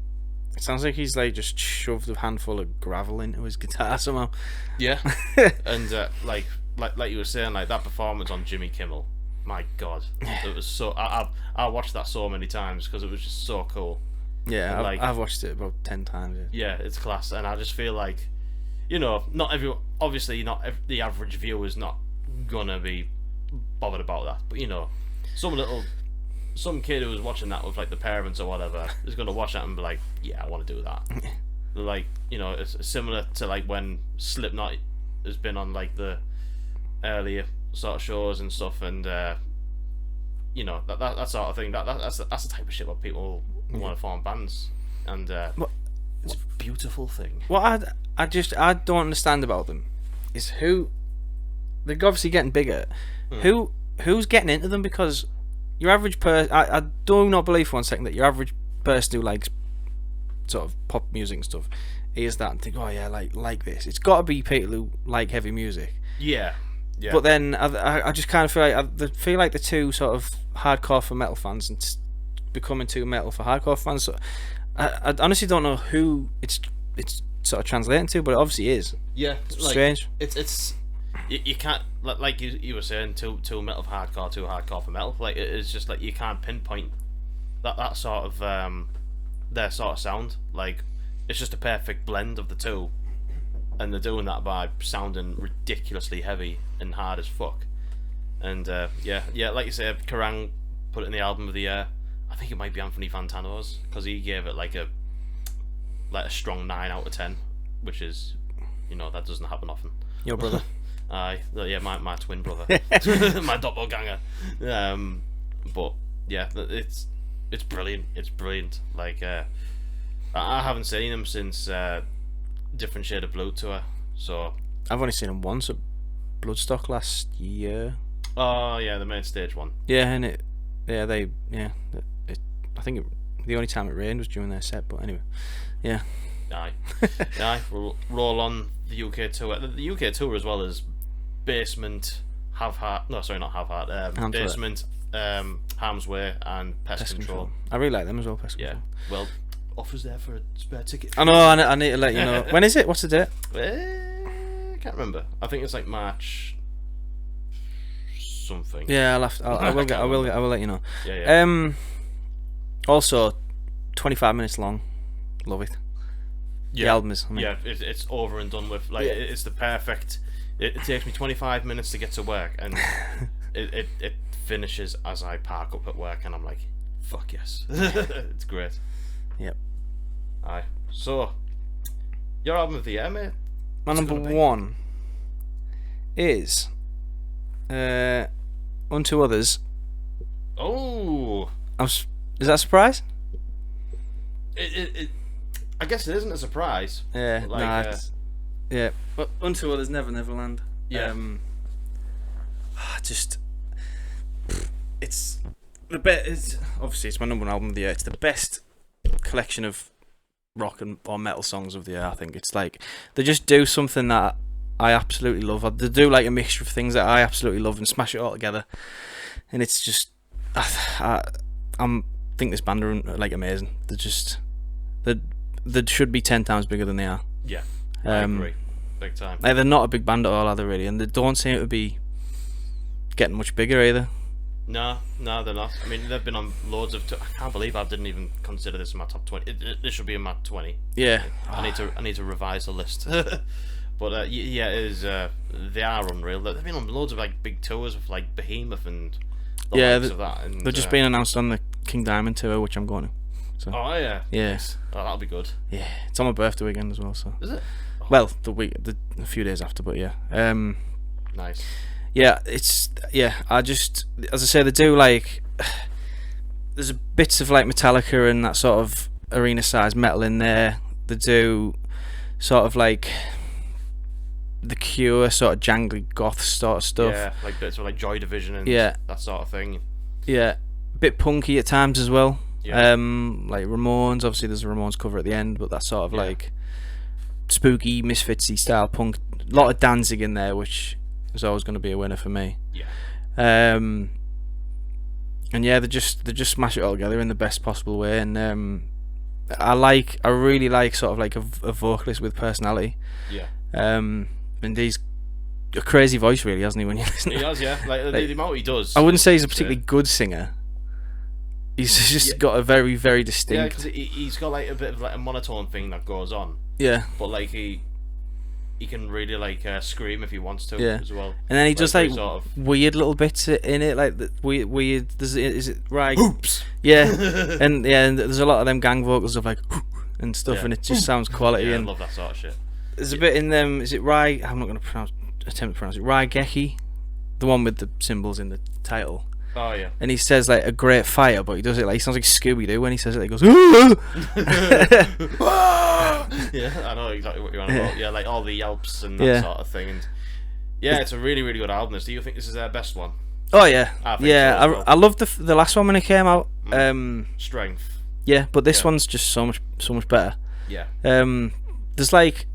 it sounds like he's like just shoved a handful of gravel into his guitar somehow. Yeah, and like you were saying, like that performance on Jimmy Kimmel. My God, it was so. I watched that so many times because it was just so cool. Yeah, I've watched it about 10 times. Yeah, it's class, and I just feel like, you know, not the average viewer is not gonna be bothered about that, but you know, some kid who was watching that with like the parents or whatever is gonna watch that and be like, yeah, I want to do that. Like, you know, it's similar to like when Slipknot has been on like the earlier sort of shows and stuff, and you know, that sort of thing. That's the type of shit where people want to form bands. And It's a beautiful thing. What I don't understand about them is who they're obviously getting bigger. Who's getting into them? Because your average person, I do not believe for 1 second that your average person who likes sort of pop music and stuff hears that and think, oh yeah, like this. It's got to be people who like heavy music. Yeah. But then I just kind of feel like the two sort of hardcore for metal fans and becoming too metal for hardcore fans. So I honestly don't know who it's sort of translating to, but it obviously is. Yeah, it's strange. It's you can't, like you were saying, too metal for hardcore, too hardcore for metal. Like it's just like you can't pinpoint that sort of their sort of sound. Like it's just a perfect blend of the two. And they're doing that by sounding ridiculously heavy and hard as fuck. And yeah, like you said, Kerrang put it in the album of the year. I think it might be Anthony Fantano's, because he gave it like a strong 9 out of 10, which is, that doesn't happen often. Your brother? Aye, yeah, my twin brother, my doppelganger. But yeah, it's brilliant. It's brilliant. Like I haven't seen him since Different Shade of Blue tour, so I've only seen him once at Bloodstock last year. Oh yeah, the main stage one. Yeah, and I think the only time it rained was during their set, but anyway, yeah. Aye, we'll roll on the UK tour. The UK tour as well as Basement, Basement, Harm's Way, and Pest Control. I really like them as well. Pest Control. Yeah, well. Offers there for a spare ticket. I know. I need to let you know. When is it? What's the date? I can't remember. I think it's like March something. Yeah, I will let you know. Yeah. Also, 25 minutes long. Love it. Yeah. The album is. It's over and done with. Like it's the perfect. It takes me 25 minutes to get to work, and it finishes as I park up at work, and I'm like, fuck yes, it's great. Yep. Aye. So, your album of the year, mate? My number one is Unto Others. Oh. Is that a surprise? I guess it isn't a surprise. Yeah. Like, yeah. But Unto Others, Neverland. Yeah. It's the best. Obviously, it's my number one album of the year. It's the best collection of rock or metal songs of the year. I think it's like they just do something that I absolutely love. They do like a mixture of things that I absolutely love and smash it all together, and it's just I think this band are like amazing. They should be 10 times bigger than they are. Yeah, I agree, big time. They're not a big band at all, are they really? And they don't seem to be getting much bigger either. No, they're not. I mean, they've been on loads of. I can't believe I didn't even consider this in my top 20. This should be in my 20. Yeah. I need to revise the list. But yeah, it is. They are unreal. They've been on loads of like big tours with like Behemoth and the likes of that. And, they've just been announced on the King Diamond tour, which I'm going to. So. Oh yeah. Yes. Oh, that'll be good. Yeah, it's on my birthday weekend as well. So. Is it? Oh. Well, a few days after, but yeah. Nice. Yeah, I just, as I say, they do like, there's bits of like Metallica and that sort of arena size metal in there. They do sort of like The Cure, sort of jangly goth sort of stuff. Yeah, like bits of like Joy Division and that sort of thing. Yeah, a bit punky at times as well. Yeah. Like Ramones, obviously there's a Ramones cover at the end, but that's sort of like spooky, Misfitsy style punk. A lot of Danzig in there, which is always going to be a winner for me. Yeah. And yeah, they just smash it all together in the best possible way. And I really like sort of like a vocalist with personality. Yeah. And he's a crazy voice, really, hasn't he? When you listen, he does, yeah. Like the amount he does. I wouldn't say he's a particularly good singer. He's just got a very, very distinct. Yeah, because he's got like a bit of like a monotone thing that goes on. Yeah. But like he can really like scream if he wants to as well. And then he does like sort of weird little bits in it, like the weird. Is it right? Oops. Yeah, and there's a lot of them gang vocals of like and stuff, and it just sounds quality. Yeah, and I love that sort of shit. There's a bit in them. Is it Rai? I'm not going to attempt to pronounce it. Rai Geki, the one with the symbols in the title. Oh yeah. And he says like a great fire, but he does it like he sounds like Scooby Doo when he says it. He goes, yeah, I know exactly what you're on about. Yeah, like all the yelps and that sort of thing. And yeah, it's a really, really good album. Do you think this is their best one? Oh yeah, I think so as well. I loved the last one when it came out. Strength. Yeah, but this one's just so much better. Yeah. There's like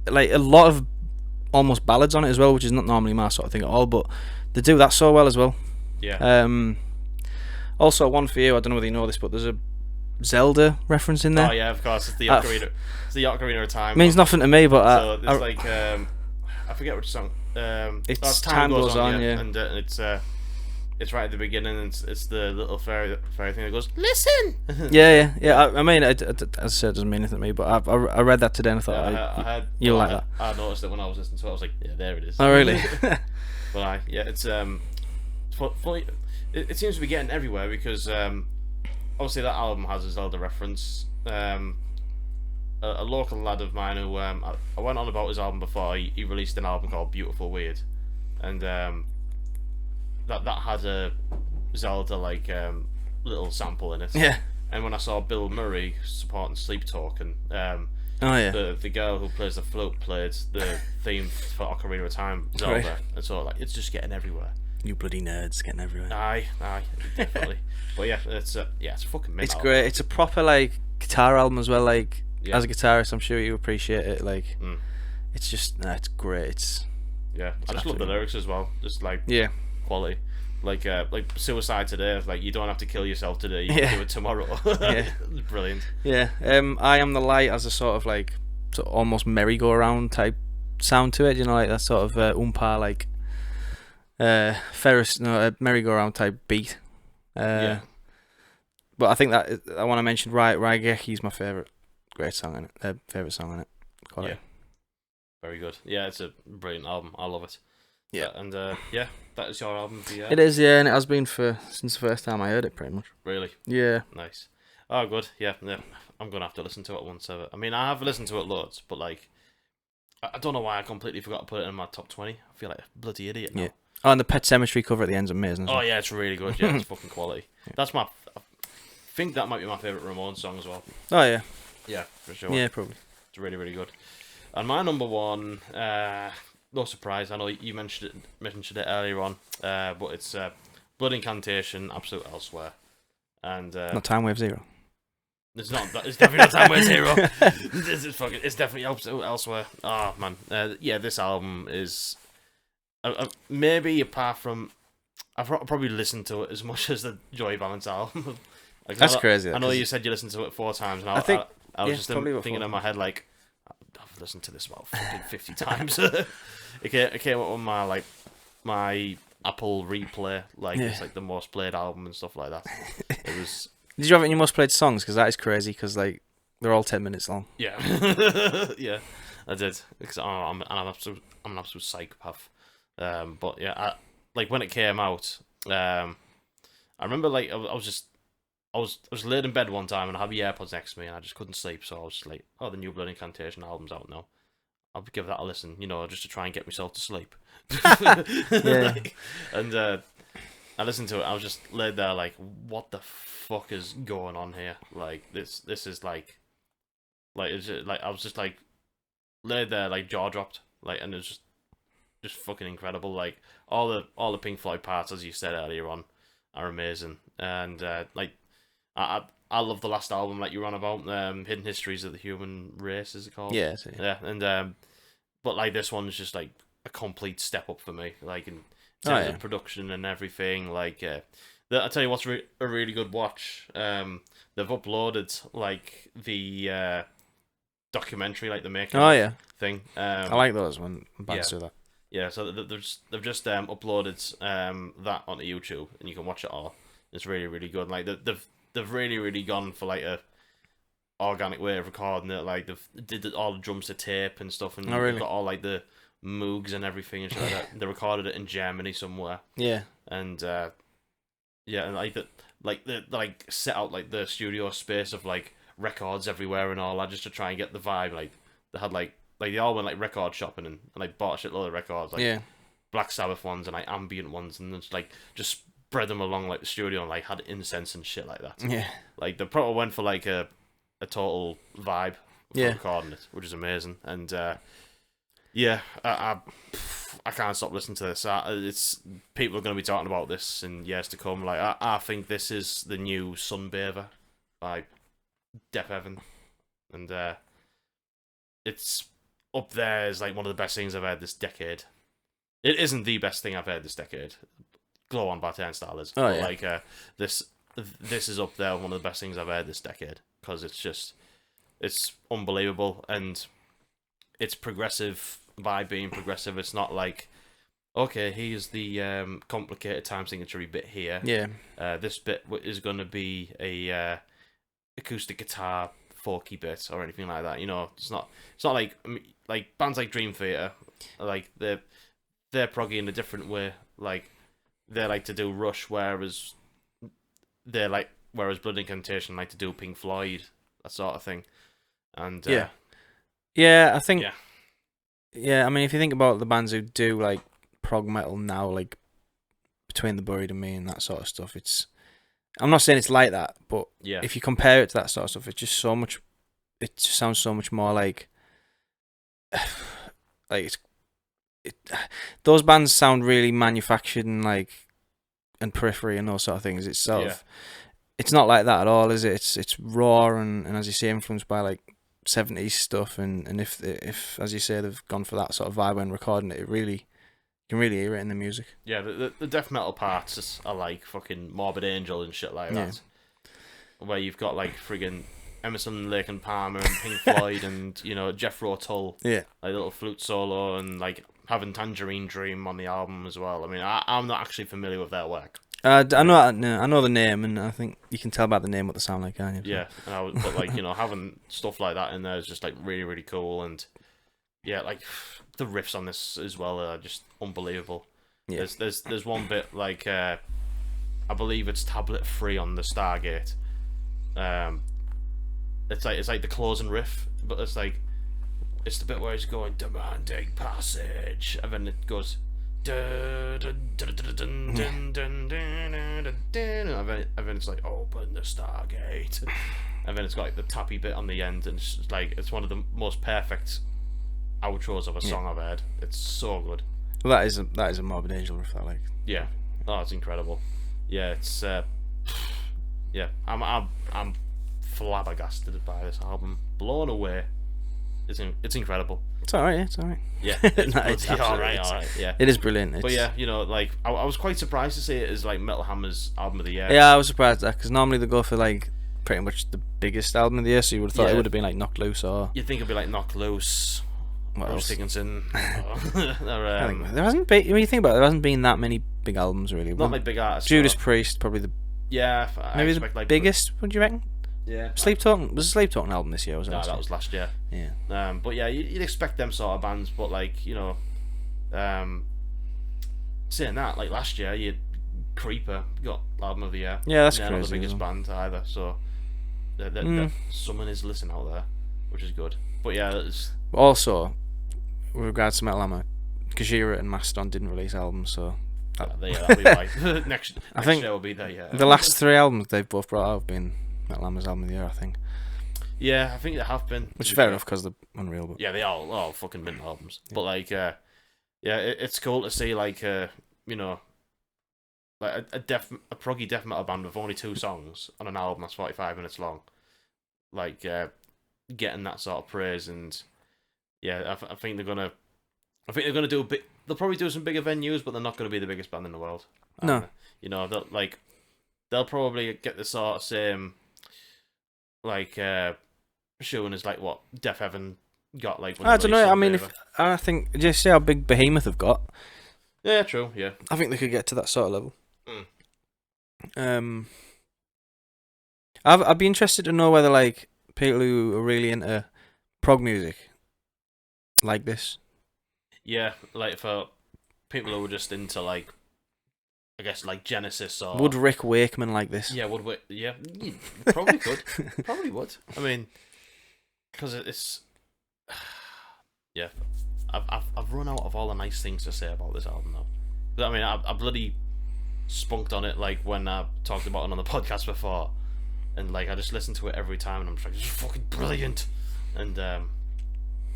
a lot of almost ballads on it as well, which is not normally my sort of thing at all, but they do that so well as well. Yeah. Also, one for you. I don't know whether you know this, but there's a Zelda reference in there. Oh yeah, of course. It's the Ocarina. It's the Ocarina of Time. Means nothing to me, but so it's like I forget which song. It's Time Goes On, yeah. And it's right at the beginning. And it's the little fairy thing that goes, listen. yeah. I mean, as I said, it doesn't mean anything to me, but I read that today and I thought you'll like that. I noticed it when I was listening to it. I was like, yeah, there it is. Oh really? But it's funny. It seems to be getting everywhere because obviously that album has a Zelda reference. A local lad of mine who I went on about his album before. He released an album called Beautiful Weird, and that had a Zelda like little sample in it. Yeah. And when I saw Bill Murray supporting Sleep Talk, and the girl who plays the flute played the theme for Ocarina of Time Zelda, right. and so like it's just getting everywhere. You bloody nerds getting everywhere. Aye, definitely. But yeah, it's a fucking mint. It's album. great. It's a proper like guitar album as well. Like Yeah. as a guitarist, I'm sure you appreciate it. Like it's just it's great. It's I just love the lyrics as well. Just like quality. Like Suicide Today. Like you don't have to kill yourself today. You can do it tomorrow. Yeah. Brilliant. Yeah. I Am the Light has a sort of like almost merry-go-round type sound to it. You know, like that sort of oompa like merry-go-round type beat. Yeah. But I think that I want to mention Raigeki's my favourite. Great song in it. Favourite song in it. Quality. Yeah. Very good. Yeah, it's a brilliant album. I love it. Yeah. And that is your album. Yeah. It is, yeah, and it has been since the first time I heard it, pretty much. Really. Yeah. Nice. Oh, good. Yeah. I'm gonna have to listen to it once. I mean, I have listened to it loads, but like, I don't know why I completely forgot to put it in my top 20. I feel like a bloody idiot now. Yeah. Oh, and the Pet Sematary cover at the end's amazing. Oh yeah, it's really good. Yeah, it's fucking quality. Yeah. I think that might be my favourite Ramones song as well. Oh yeah. Yeah, for sure. Yeah, probably. It's really, really good. And my number one, no surprise, I know you mentioned it earlier on, but it's Blood Incantation, Absolute Elsewhere. And not Time Wave Zero. It's not. It's definitely not Time Wave Zero. It's definitely Absolute Elsewhere. Oh man, this album is maybe apart from I've probably listened to it as much as the Joey Balance album. Like, that's crazy. I know you said you listened to it 4 times, and I was just thinking in my head like, I've listened to this about fucking 50 times. It came up on my Apple Replay, it's like the most played album and stuff like that. It was. Did you have it in your most played songs? Because that is crazy. Because like they're all 10 minutes long. Yeah, yeah, I did. Because I'm an absolute psychopath. But yeah, when it came out, I remember like I was laid in bed one time and I had the AirPods next to me and I just couldn't sleep, so I was just like, oh, the new Blood Incantation album's out now. I'll give that a listen, just to try and get myself to sleep. Yeah. And I listened to it. I was just laid there like, what the fuck is going on here? Like this is like it's just, like I was just like laid there like jaw dropped, like, and it's just fucking incredible. Like all the Pink Floyd parts, as you said earlier on, are amazing, and I love the last album that you were on about, Hidden Histories of the Human Race, is it called? Yeah. Yeah, and but like this one's just like a complete step up for me, like in terms of production and everything. Like, I tell you what's a really good watch. They've uploaded like the documentary, like the making thing. I like those when bands do that. Yeah, so they've just uploaded that onto YouTube, and you can watch it all. It's really, really good. Like they've really, really gone for like a organic way of recording it. Like they've did all the drums to tape and stuff, and they've got all like the Moogs and everything and shit like that. They recorded it in Germany somewhere. Yeah. And and they set out like the studio space of like records everywhere and all that, just to try and get the vibe. Like they had like they all went like record shopping and like bought a shitload of records. Like, Black Sabbath ones and like ambient ones, and just spread them along like the studio and like had incense and shit like that. Yeah. Like they probably went for like a total vibe for Yeah. recording it, which is amazing. And yeah, I can't stop listening to this. It's people are going to be talking about this in years to come. Like I think this is the new Sunbather by Def Heaven, and it's up there as like one of the best things I've heard this decade. It isn't the best thing I've heard this decade. Glow On by Turnstile is. Oh, yeah. Like this is up there, one of the best things I've heard this decade, because it's unbelievable, and it's progressive by being progressive. It's not like, okay, here's the complicated time signature bit here. Yeah. This bit is going to be a acoustic guitar folky bit or anything like that. You know, it's not like like bands like Dream Theater, like they're proggy in a different way. Like they like to do Rush, whereas Blood Incantation like to do Pink Floyd, that sort of thing. And yeah, I think yeah. Yeah, I mean, if you think about the bands who do like prog metal now, like Between the Buried and Me and that sort of stuff, I'm not saying it's like that, but Yeah. if you compare it to that sort of stuff, it's just so much. It just sounds so much more like those bands sound really manufactured and Periphery and those sort of things. It's sort of, it's not like that at all, is it? It's raw and as you say, influenced by like 70s stuff, and if as you say, they've gone for that sort of vibe when recording it, you can really hear it in the music. Yeah, the death metal parts are like fucking Morbid Angel and shit like that, where you've got like friggin' Emerson, Lake and Palmer and Pink Floyd and Jethro Tull, like little flute solo, and like having Tangerine Dream on the album as well. I mean, I'm not actually familiar with their work. I know the name, and I think you can tell by the name what they sound like, can't you? Yeah, but like having stuff like that in there is just like really, really cool, and yeah, like the riffs on this as well are just unbelievable. Yeah. There's one bit like I believe it's tablet 3 on the Stargate. It's like the closing riff, but it's the bit where it's going demanding passage, and then it goes. And then it's like open the Stargate, and then it's got like the tappy bit on the end, and it's one of the most perfect outros of a song I've heard. It's so good. Well, that is a Morbid Angel riff, I like. Yeah, oh, it's incredible. Yeah, it's yeah, I'm flabbergasted by this album, blown away. It's incredible. It's alright, it's alright. Yeah, it's alright, yeah. It is brilliant. But yeah, like, I was quite surprised to see it as, like, Metal Hammer's album of the year. Yeah, I was surprised at that, because normally they go for, like, pretty much the biggest album of the year, so you would have thought it would have been, like, Knocked Loose or... You'd think it'd be, like, Knocked Loose, Bruce Dickinson, I think there hasn't been... When you think about it, there hasn't been that many big albums, really. Not like big artists. Judas Priest, probably the... Yeah, maybe the like, biggest, what do you reckon? Yeah. Sleep Talking was a Sleep Talking album this year, wasn't it? No, that was last year. Yeah. But yeah, you'd expect them sort of bands, but like saying that, like last year, you had Creeper got album of the year. Yeah, that's not crazy. the biggest band either, so someone is listening out there, which is good. But yeah, also with regards to Metal Hammer, Gojira and Mastodon didn't release albums, so that'll be why. next think year will be there. Yeah. The last 3 albums they've both brought out have been Metal Hammer's album of the year, I think. Yeah, I think they have been. Which is fair enough because they're unreal. But... Yeah, they are all fucking mint albums. Yeah. But like, yeah, it's cool to see like like a proggy death metal band with only 2 songs on an album that's 45 minutes long, like getting that sort of praise. And yeah, I think they're gonna do a bit. They'll probably do some bigger venues, but they're not gonna be the biggest band in the world. No, they'll probably get the sort of same like showing as like what Def Heaven got like. When I don't know. I mean, I think just see how big Behemoth have got. Yeah, true. Yeah, I think they could get to that sort of level. I'd be interested to know whether like people who are really into prog music like this. Yeah, like for people who are just into like, I guess like Genesis or... Would Rick Wakeman like this? Yeah, yeah, probably could. Probably would. I mean, because it's... Yeah. I've run out of all the nice things to say about this album now. But, I mean, I bloody spunked on it like when I talked about it on the podcast before, and like I just listen to it every time, and I'm just like, it's fucking brilliant. And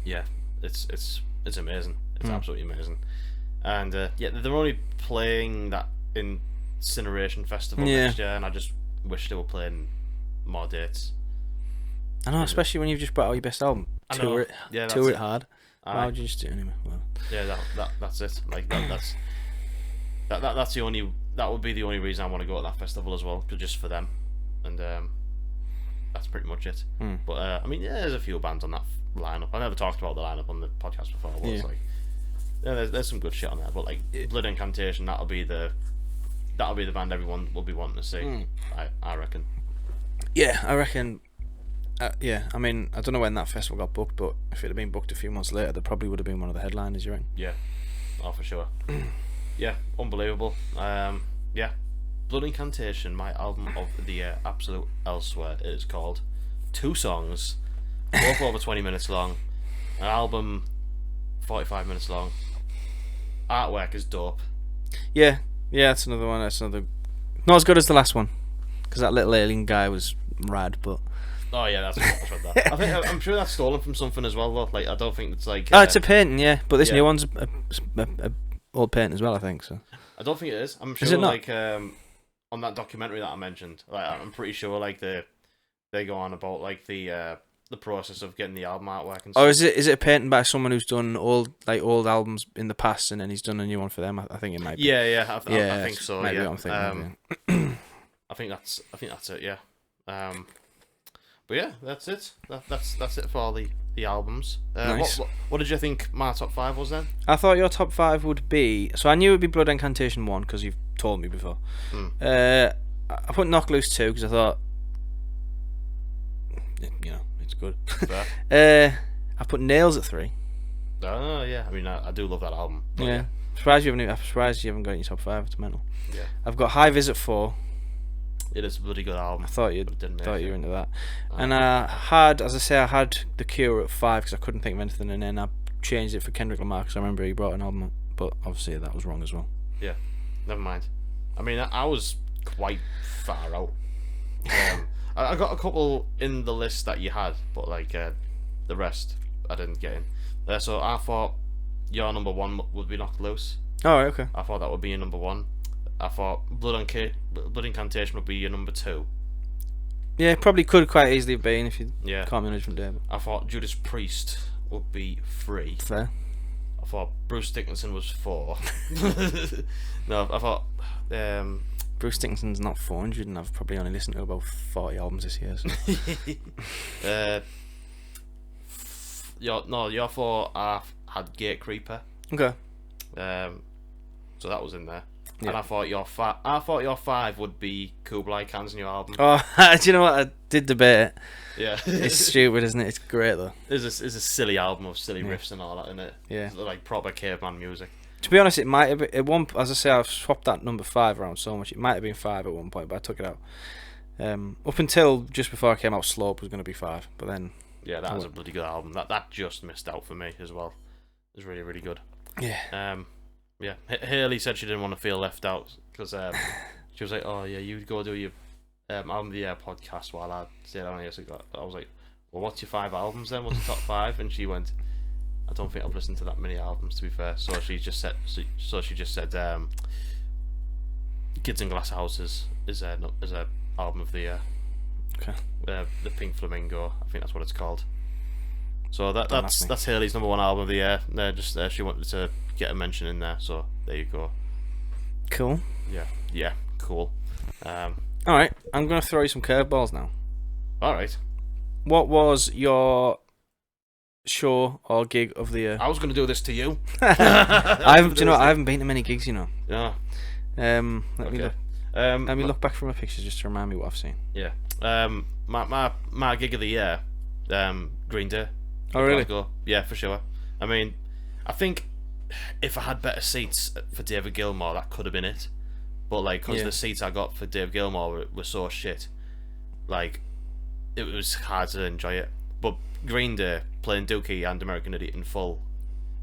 yeah, it's amazing. It's absolutely amazing. And yeah, they're only playing that Incineration Festival next year, and I just wish they were playing more dates. I know, especially when you've just brought out your best album. Tour it hard. Why would you just do it anyway? Well. Yeah, that's it. Like that's the only. That would be the only reason I want to go to that festival as well, just for them. And that's pretty much it. But I mean, yeah, there's a few bands on that lineup. I never talked about the lineup on the podcast before. Like, yeah, there's some good shit on there. But like Blood Incantation, that'll be the band everyone will be wanting to see. I reckon. Yeah, I reckon. Yeah, I mean, I don't know when that festival got booked, but if it had been booked a few months later, they probably would have been one of the headliners, you reckon? Yeah, oh for sure. Yeah, unbelievable. Yeah, Blood Incantation, my album of the year, absolute elsewhere. It is called. 2 songs, both over 20 minutes long. An album, 45 minutes long. Artwork is dope. Yeah, that's another one. That's another. Not as good as the last one, because that little alien guy was rad, but. Oh yeah, that's that. I'm sure that's stolen from something as well though. Like I don't think it's like. Oh, it's a painting, yeah, but this new one's a old painting as well, I think so. I don't think it is. I'm sure is it not? Like on that documentary that I mentioned, like I'm pretty sure like they go on about like the process of getting the album artwork and stuff. Oh, is it a painting by someone who's done old albums in the past and then he's done a new one for them? I think it might be. Yeah, I think so. Maybe yeah, what I'm thinking. I think that's it. Yeah. But yeah, that's it. That's it for all the albums. Nice. What did you think my top 5 was then? I thought your top 5 would be. So I knew it would be Blood Incantation 1 because you've told me before. I put Knock Loose 2 because I thought, it's good. I put Nails at 3. Oh yeah, I mean I do love that album. Yeah. I'm surprised you haven't got in your top 5. It's mental. Yeah. I've got High Vis at 4. It is a bloody good album. I thought you were into that. And I had The Cure at 5 because I couldn't think of anything, and then I changed it for Kendrick Lamar because I remember he brought an album up, but obviously that was wrong as well. Yeah, never mind. I mean, I was quite far out. I got a couple in the list that you had, but like the rest I didn't get in. So I thought your number 1 would be Knocked Loose. Oh, right, okay. I thought that would be your number 1. I thought Blood Incantation would be your number 2. Yeah, probably could quite easily have been if you can't manage from there. I thought Judas Priest would be 3. Fair. I thought Bruce Dickinson was 4. No, I thought Bruce Dickinson's not 400, and I've probably only listened to about 40 albums this year. So. Your 4 had Gate Creeper. Okay. So that was in there. Yeah. And I thought your 5 would be Kublai Khan's new album. Oh, do you know what? I did debate it. Yeah. It's stupid, isn't it? It's great though. It's a silly album of silly riffs and all that, isn't it? Yeah. It's like proper caveman music. To be honest, it might have been, at one. As I say, I've swapped that number 5 around so much. It might have been 5 at one point, but I took it out. Up until just before I came out, Slope was going to be 5, but then. Yeah, that was a bloody good album. That just missed out for me as well. It was really, really good. Yeah. Yeah, Haley said she didn't want to feel left out because she was like, "Oh yeah, you go do your album of the year podcast while I stayed down here." So I was like, "Well, what's your 5 albums then? What's your top 5?" And she went, "I don't think I've listened to that many albums, to be fair." So she just said, "Kids in Glass Houses is a album of the year." Okay. The Pink Flamingo, I think that's what it's called. So that's Haley's number 1 album of the year. She wanted to get a mention in there, so there you go. Cool. Yeah, cool. Alright, I'm going to throw you some curveballs now. Alright. What was your show or gig of the year? I was going to do this to you. I haven't been to many gigs, you know. Yeah. Let me look back through my pictures just to remind me what I've seen. Yeah. My gig of the year, Green Day. Oh really? Glasgow. Yeah, for sure. I mean, I think if I had better seats for David Gilmour, that could have been it. But like, because the seats I got for David Gilmour were so shit, like, it was hard to enjoy it. But Green Day playing Dookie and American Idiot in full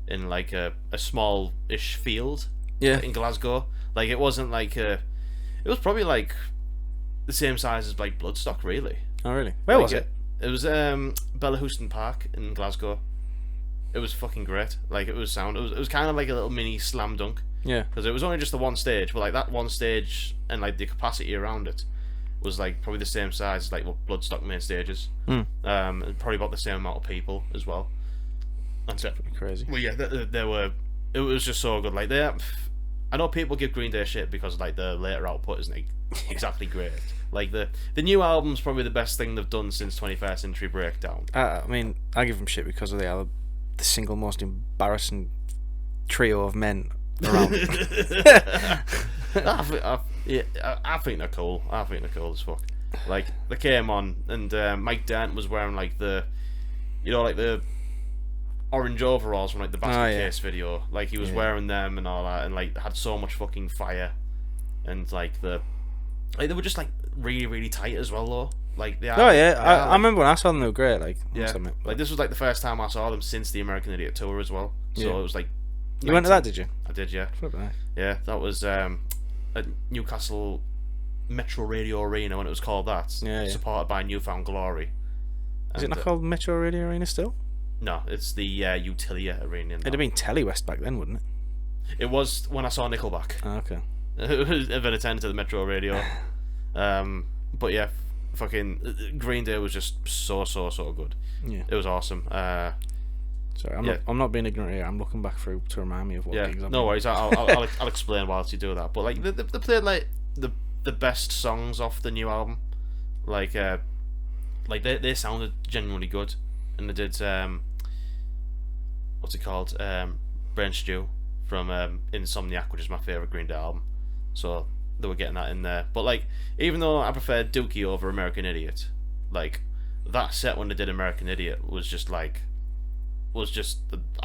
in like a small-ish field Yeah. in Glasgow. Like it wasn't like it was probably like the same size as like Bloodstock, really. Oh really? Where Like, was it? It was Bellahouston Park in Glasgow. It was fucking great. Like it was sound. It was kind of like a little mini slam dunk Yeah. because it was only just the one stage, but like that one stage and like the capacity around it was like probably the same size as like what Bloodstock main stages. And probably about the same amount of people as well. And so, Pretty crazy. well, yeah, there were. It was just so good. Like I know people give Green Day shit because like the later output isn't exactly great. Like the new album's probably the best thing they've done since 21st Century Breakdown. I mean, I give them shit because they are the single most embarrassing trio of men around. I think they're cool. I think they're cool as fuck. Like they came on and Mike Dent was wearing like the orange overalls from like the Basket Case video. Like he was wearing them and all that, and like had so much fucking fire, and like they were just like really really tight as well though. Like I remember when I saw them, they were great. Like like this was like the first time I saw them since the American Idiot tour as well. So it was like you went to that, did you? I did, yeah. Nice. Yeah, that was at Newcastle Metro Radio Arena when it was called that. Yeah. Supported by Newfound Glory. Is it not called Metro Radio Arena still? No, it's the Utilia Arena. It'd have been Telly West back then, wouldn't it? It was when I saw Nickelback. Oh, okay. It was a bit attended to the Metro Radio. But yeah, fucking Green Day was just so good. Yeah. It was awesome. Sorry, I'm not being ignorant here. I'm looking back through to remind me of what gigs I've no been. worries. I'll explain whilst you do that. But like they played like the best songs off the new album. Like they sounded genuinely good, and they did what's it called? Brain Stew from Insomniac, which is my favourite Green Day album. So they were getting that in there. But like, even though I preferred Dookie over American Idiot, like that set when they did American Idiot was just I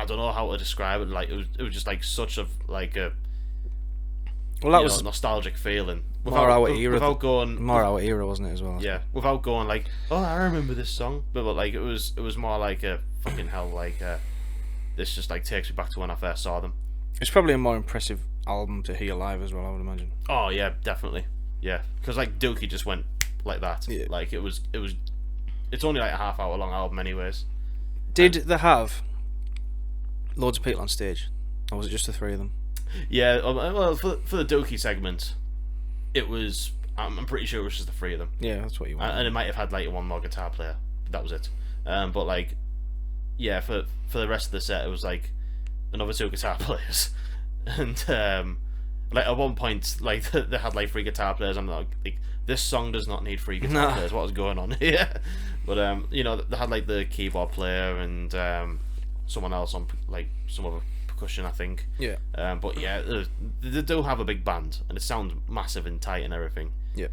don't know how to describe it. Like it was just like such a like a that was nostalgic feeling. More our era, wasn't it as well? Yeah, without going like, oh, I remember this song, but like it was more like a fucking hell, like this just like takes me back to when I first saw them. It's probably a more impressive album to hear live as well, I would imagine. Oh yeah, definitely, yeah, because like Dookie just went like that. Yeah. Like it's only like a half-hour long album, anyways. Did they have loads of people on stage, or was it just the three of them? Yeah, well, for the Dookie segment, it was. I'm pretty sure it was just the three of them. Yeah, that's what you want. And it might have had like one more guitar player. That was it. But like, yeah, for the rest of the set, it was like another two guitar players, and like at one point, like they had like three guitar players. I'm like this song does not need three guitar players. What is going on here? But they had like the keyboard player and someone else on like some other percussion, I think. Yeah. But yeah, they do have a big band, and it sounds massive and tight and everything. Yeah.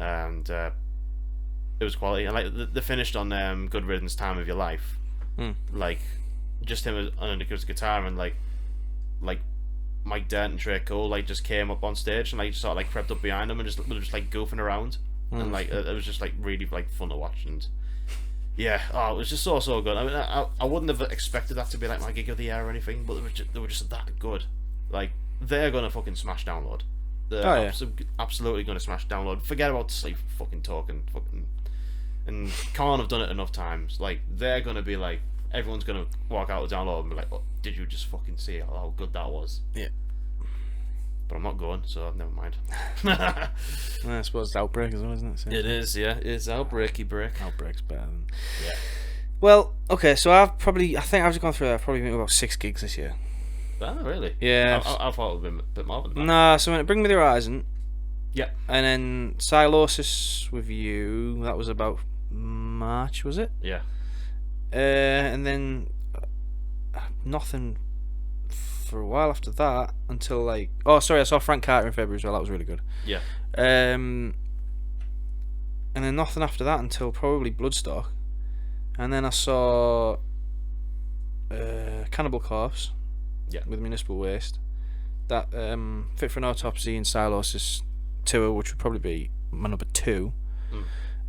And it was quality, and like they finished on Good Riddance, Time of Your Life. Like just him on the guitar, and like Mike Dent and Trey Cole like just came up on stage and like just sort of like crept up behind him and were just like goofing around, and like it was just like really like fun to watch. And yeah, it was just so good. I mean, I wouldn't have expected that to be like my gig of the year or anything, but they were just that good. Like they're gonna fucking smash Download. They're absolutely gonna smash Download. Forget about like fucking talking, and Korn have done it enough times. Like they're gonna be like, everyone's gonna walk out of Download and be like, oh, did you just fucking see how good that was? Yeah. But I'm not going, so never mind. I suppose it's Outbreak as well, isn't it? So. It is, yeah. It's Outbreaky Break. Outbreak's better than... Yeah. Well, okay, so I think I've just gone through that. I've probably been about 6 gigs this year. Oh, really? Yeah. I thought it would have been a bit more than that. Nah, so when Bring Me the Horizon. Yeah. And then Silosis with you, that was about March, was it? Yeah. And then nothing for a while after that until like I saw Frank Carter in February as well. That was really good. Yeah. And then nothing after that until probably Bloodstock, and then I saw Cannibal Corpse. Yeah. With Municipal Waste. That Fit for an Autopsy and Silosis tour, which would probably be my number 2.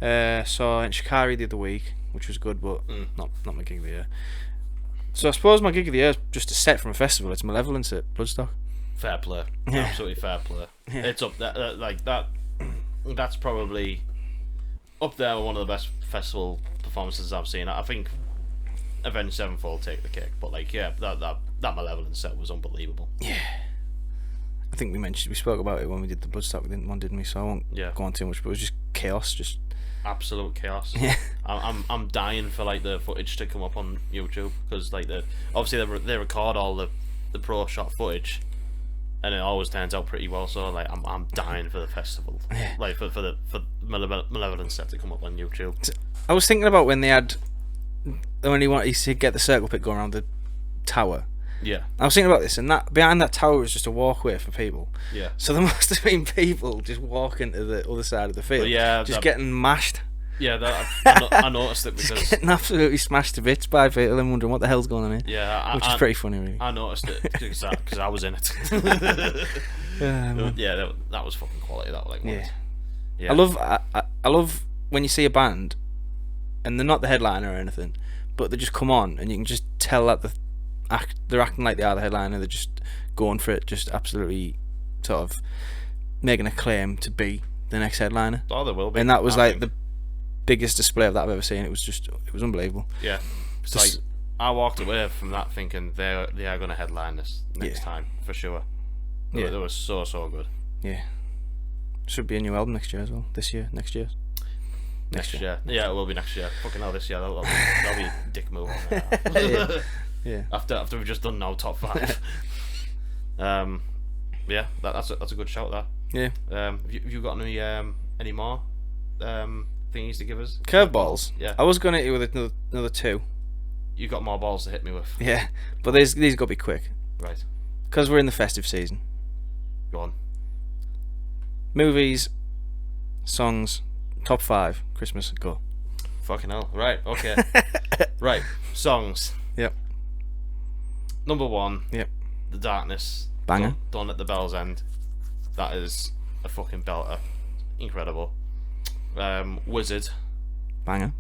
Saw in Shikari the other week, which was good, but not my gig of the year. So I suppose my gig of the year is just a set from a festival. It's Malevolence at Bloodstock. Fair play. Yeah. Absolutely fair play. Yeah. It's up there, like that. That's probably up there with one of the best festival performances I've seen. I think Avenged Sevenfold take the cake, but like, yeah, that Malevolence set was unbelievable. Yeah. I think we spoke about it when we did the Bloodstock one, didn't we? So I won't go on too much, but it was just chaos, just absolute chaos. Yeah. I'm dying for like the footage to come up on YouTube, because like obviously they record all the pro shot footage, and it always turns out pretty well. So like I'm dying for the festival, like for Malevolence set to come up on YouTube. I was thinking about when he wanted to get the circle pit going around the tower. Yeah. I was thinking about this, and that behind that tower was just a walkway for people. Yeah. So there must have been people just walking to the other side of the field. But yeah. Just getting mashed. Yeah, I noticed it because just getting absolutely smashed to bits by people and wondering what the hell's going on here. Yeah, which is pretty funny, really. I noticed it because I was in it. Yeah, that was fucking quality. That like yeah. Yeah. I love when you see a band, and they're not the headliner or anything, but they just come on, and you can just tell that they're acting like they are the headliner. They're just going for it, just absolutely sort of making a claim to be the next headliner. Oh, there will be. And that was the biggest display of that I've ever seen. It was unbelievable. Yeah, it's like I walked away from that thinking they are going to headline this next time for sure. Yeah, it was so good. Yeah, should be a new album next year as well. Next year. Yeah, it will be next year. Fucking hell, this year that'll be a dick move on that. Yeah. After we've just done now top 5. Yeah, that's a good shout. That. Yeah. Have you got any more thingies to give us? Curveballs. Yeah. I was gonna hit you with another 2. You got more balls to hit me with. Yeah, but these got to be quick. Right. Because we're in the festive season. Go on. Movies, songs, top 5 Christmas. Go. Fucking hell. Right. Okay. Right. Songs. Yep. Number 1. Yep. The Darkness. Banger. Don't Let the Bells End. That is a fucking belter. Incredible. Wizard. Banger.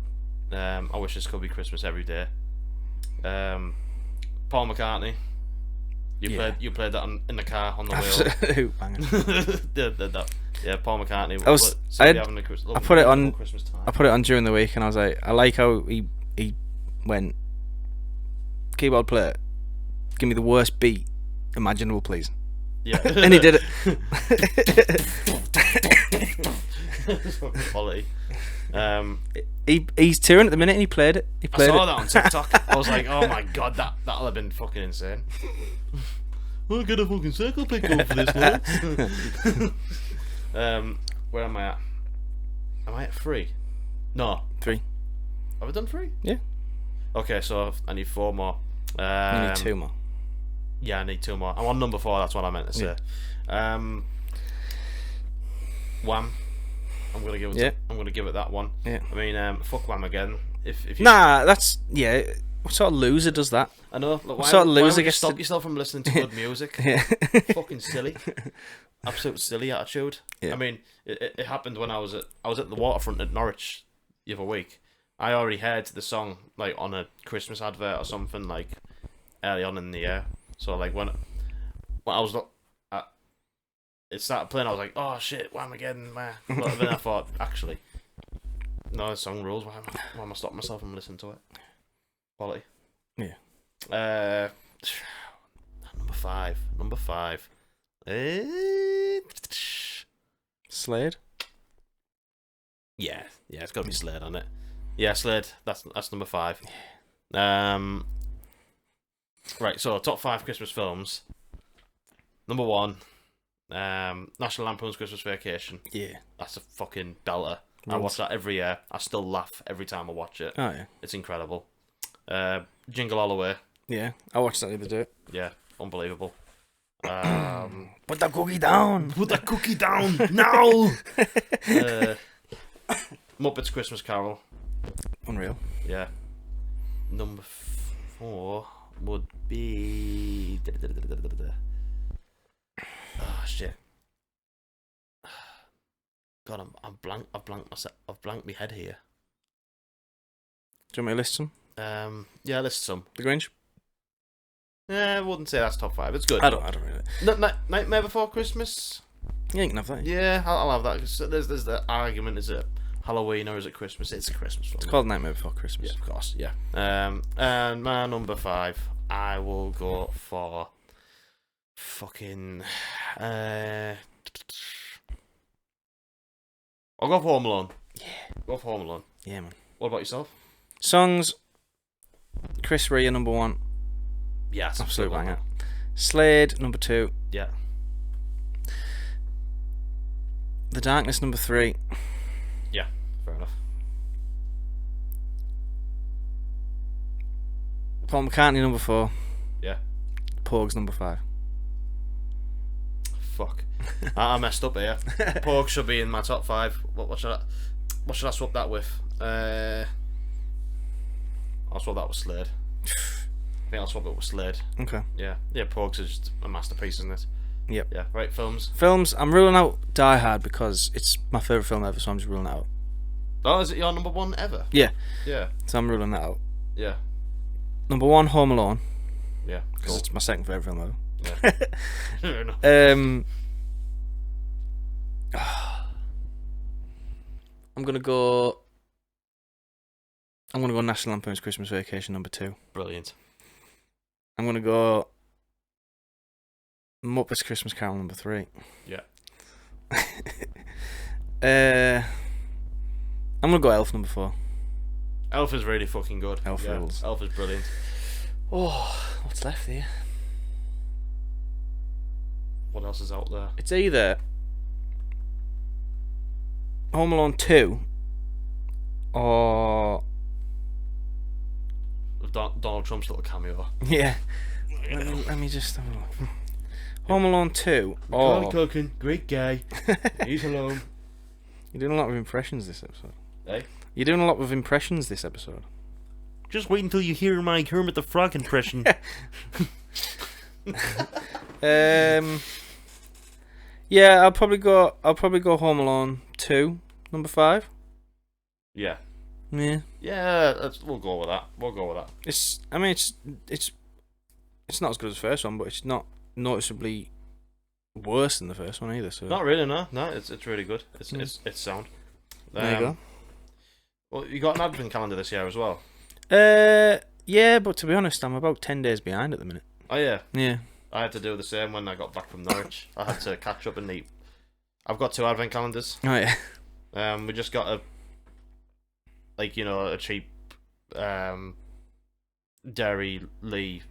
I Wish This Could Be Christmas Every Day. Paul McCartney. You played that in the car on the way up. Absolute banger. Yeah, Paul McCartney. I put it on. I put it on during the week, and I was like, I like how he went. Keyboard player, give me the worst beat imaginable, please. Yeah, and he did it. Quality. He's touring at the minute, and he played it. I saw that on TikTok. I was like, oh my god, that'll have been fucking insane. We'll get a fucking circle pick up for this, lads. Where am I at? Am I at 3? No. 3. Have I done 3? Yeah. Okay, so I need 4 more. You need 2 more. Yeah, I need 2 more. I'm on number 4. That's what I meant to say. Yeah. Wham. I'm gonna give it that one. Yeah. I mean, fuck Wham again. If you that's What sort of loser does that? I know. Look, what sort of loser gets stop yourself from listening to good music? Yeah. Fucking silly. Absolute silly attitude. Yeah. I mean, it happened when I was at the waterfront at Norwich the other week. I already heard the song like on a Christmas advert or something like early on in the year. So like when I was it started playing, I was like, oh shit, Wham again, man. But then I thought, actually, no, the song rules. Why am I stopping myself from listening to it? Quality. Yeah. Number 5. Slade. Yeah, it's got to be Slade on it. Yeah, Slade. That's number 5. Right. So top 5 Christmas films. Number 1, National Lampoon's Christmas Vacation. Yeah, that's a fucking belter. I watch that every year. I still laugh every time I watch it. Oh yeah, it's incredible. Jingle All the Way. Yeah, I watched that the other day. Yeah, unbelievable. Put that cookie down. Put that cookie down now. Muppets Christmas Carol. Unreal. Yeah. Number 4 would be. Oh shit. God, I'm blank. I've blanked myself. I've blanked my head here. Do you want me to list some? Yeah, list some. The Grinch. I wouldn't say that's top 5. It's good. I don't really. Nightmare Before Christmas. Yeah, you can have that. Yeah, I'll have that. 'Cause there's the argument: is it Halloween or is it Christmas? It's a Christmas film. It's called Nightmare Before Christmas. Yeah, of course. Yeah. And my number 5, I will go for fucking. I'll go for Home Alone. Yeah. Go for Home Alone. Yeah, man. What about yourself? Songs. Chris Rea, number 1. Yeah, it's Absolute a good one. banger. Slade, number 2. Yeah. The Darkness, number 3. Yeah, fair enough. Paul McCartney, number 4. Yeah. Pogues, number 5. Fuck. I messed up here. Pork should be in my top 5. What should I swap that with? I'll swap that with Slade. I think I'll swap it with Slade. Okay. Yeah. Yeah, Pork's is just a masterpiece, isn't it? Yep. Yeah. Right, films. Films, I'm ruling out Die Hard because it's my favourite film ever, so I'm just ruling it out. Oh, is it your number 1 ever? Yeah. Yeah. So I'm ruling that out. Yeah. Number 1, Home Alone, Yeah. because Cool. it's my second favourite film ever. Yeah. Fair enough. I'm gonna go National Lampoon's Christmas Vacation, number 2. Brilliant. I'm gonna go Muppets Christmas Carol, number 3. Yeah. I'm gonna go Elf, number 4. Elf is really fucking good. Elf rules. Elf is brilliant. Oh, what's left here? What else is out there? It's either Home Alone 2 or Donald Trump's little cameo. yeah. Let me just have a look. Home Alone 2 or Cooking, great guy. He's alone. You're doing a lot of impressions this episode. Hey? You're doing a lot of impressions this episode. Just wait until you hear my Kermit the Frog impression. Yeah, I'll probably go Home Alone 2, number 5. Yeah. Yeah. Yeah, we'll go with that. It's not as good as the first one, but it's not noticeably worse than the first one either. So Not really, no. No, it's really good. It's sound. there you go. Well, you got an advent calendar this year as well. Yeah, but to be honest, I'm about 10 days behind at the minute. Oh yeah. Yeah. I had to do the same when I got back from Norwich. I had to catch up and eat. I've got 2 advent calendars. Oh yeah. We just got a cheap Dairy Lee,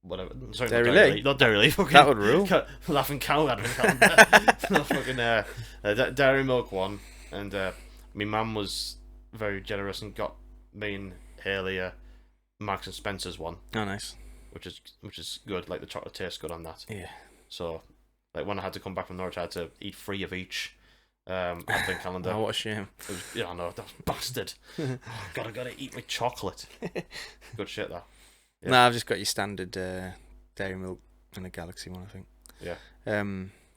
whatever. Sorry, Dairy not Lee? not Dairy Lee. Fucking That would rule. Laughing Cow advent calendar. Fucking Dairy Milk one, and my mum was very generous and got me and Haley Marks and Spencer's one. Oh nice. Which is good. Like the chocolate tastes good on that. Yeah. So, like when I had to come back from Norwich, I had to eat 3 of each. Advent calendar. Oh, what a shame. It was, yeah, no, that was bastard. Oh, God, I gotta eat my chocolate. Good shit, that. Yeah. Nah, I've just got your standard Dairy Milk and a Galaxy one, I think. Yeah.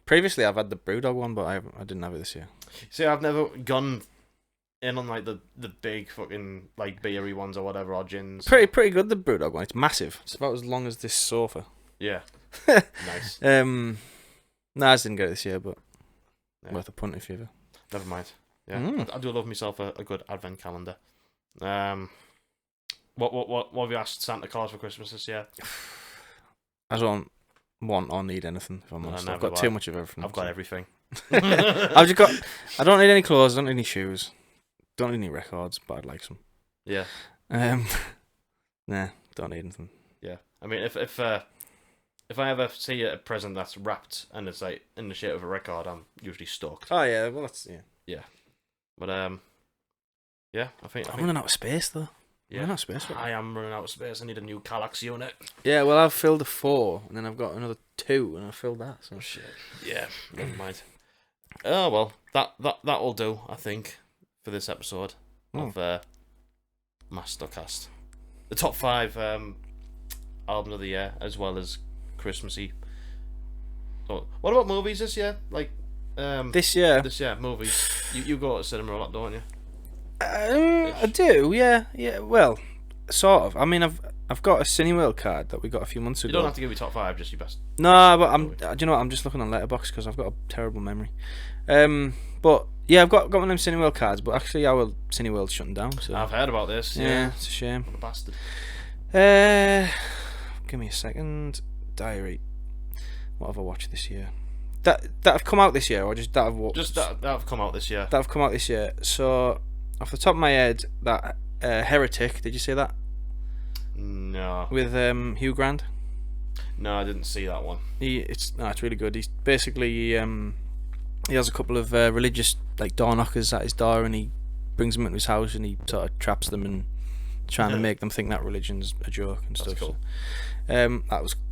Previously, I've had the Brewdog one, but I didn't have it this year. See, I've never gone in on like the big fucking like beery ones or whatever, or gins. Pretty good, the Brewdog one. It's massive. It's about as long as this sofa. Yeah. Nice. Nah, I just didn't get it this year, but Yeah. worth a punt if you ever. Never mind. Yeah, Mm. I do love myself a good advent calendar. What have you asked Santa Claus for Christmas this year? I don't want or need anything, if I'm No, honest. never I've got do too I. much of everything. I've got everything. I've just got. I don't need any clothes. I don't need any shoes. Don't need any records, but I'd like some. Yeah. Nah, don't need anything. Yeah. I mean, if I ever see a present that's wrapped and it's like in the shape of a record, I'm usually stoked. Oh yeah, well that's Yeah. But yeah, I think I'm running out of space though. yeah. Running out of space. I am running out of space. I need a new Kallax unit. Yeah, well I've filled a 4, and then I've got another 2, and I filled that. So Shit. Yeah. Never mind. Oh well, that will do. I think for this episode of MastoCast, the top 5 albums of the year as well as Christmassy. So, what about movies this year? Like this year, movies. You go to cinema a lot, don't you? I do. Yeah. Well, sort of. I mean, I've got a Cineworld card that we got a few months ago. You don't have to give me top 5, just your best. No, but do you know what? I'm just looking on Letterboxd because I've got a terrible memory. But yeah, I've got one of them Cineworld cards, but actually our Cineworld's shutting down. So I've heard about this. yeah, it's a shame. What a bastard. Give me a second. Diary. What have I watched this year? That have come out this year, or just that have watched? Just that have come out this year. That have come out this year. So off the top of my head, that Heretic. Did you see that? No. With Hugh Grant. No, I didn't see that one. It's really good. He's basically he has a couple of religious like door knockers at his door, and he brings them into his house, and he sort of traps them and trying to make them think that religion's a joke and That's stuff. cool. So,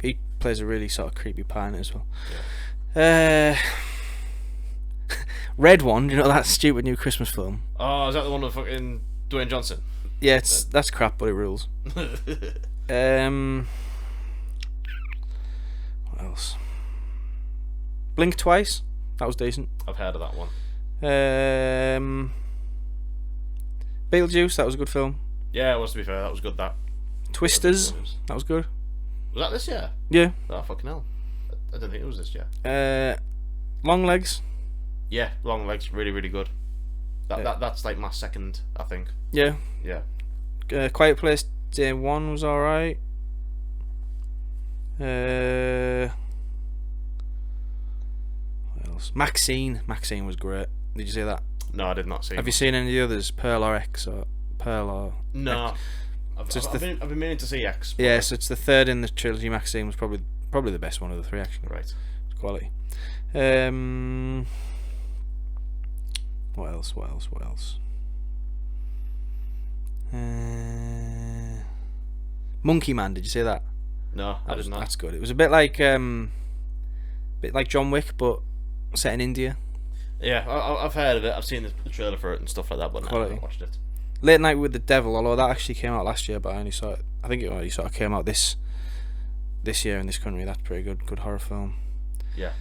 he plays a really sort of creepy part in it as well. Yeah. Red One, you know that stupid new Christmas film? Oh, is that the one with fucking Dwayne Johnson? Yeah, that's crap, but it rules. What else? Blink Twice. That was decent. I've heard of that one. Beetlejuice. That was a good film. Yeah, it was, to be fair. That was good, that. Twisters. That was good. Was that this year? Yeah. Oh, fucking hell. I didn't think it was this year. Long Legs. Yeah, Long Legs. Really, really good. That's like my second, I think. Yeah. Yeah. Quiet Place Day 1 was alright. What else? Maxine was great. Did you see that? No, I did not see it. Have you seen any of the others? Pearl or X or Pearl or No. X? I've been meaning to see X. Yeah, so it's the third in the trilogy. Maxine was probably the best one of the three, actually. Right. It's quality. What else? Monkey Man, did you see that? No, I did not. That's good. It was a bit like John Wick, but set in India. Yeah, I've heard of it. I've seen the trailer for it and stuff like that, but no, I haven't watched it. Late Night with the Devil, although that actually came out last year, but I only saw it. I think it only sort of came out this year in this country. That's pretty good horror film. Yeah.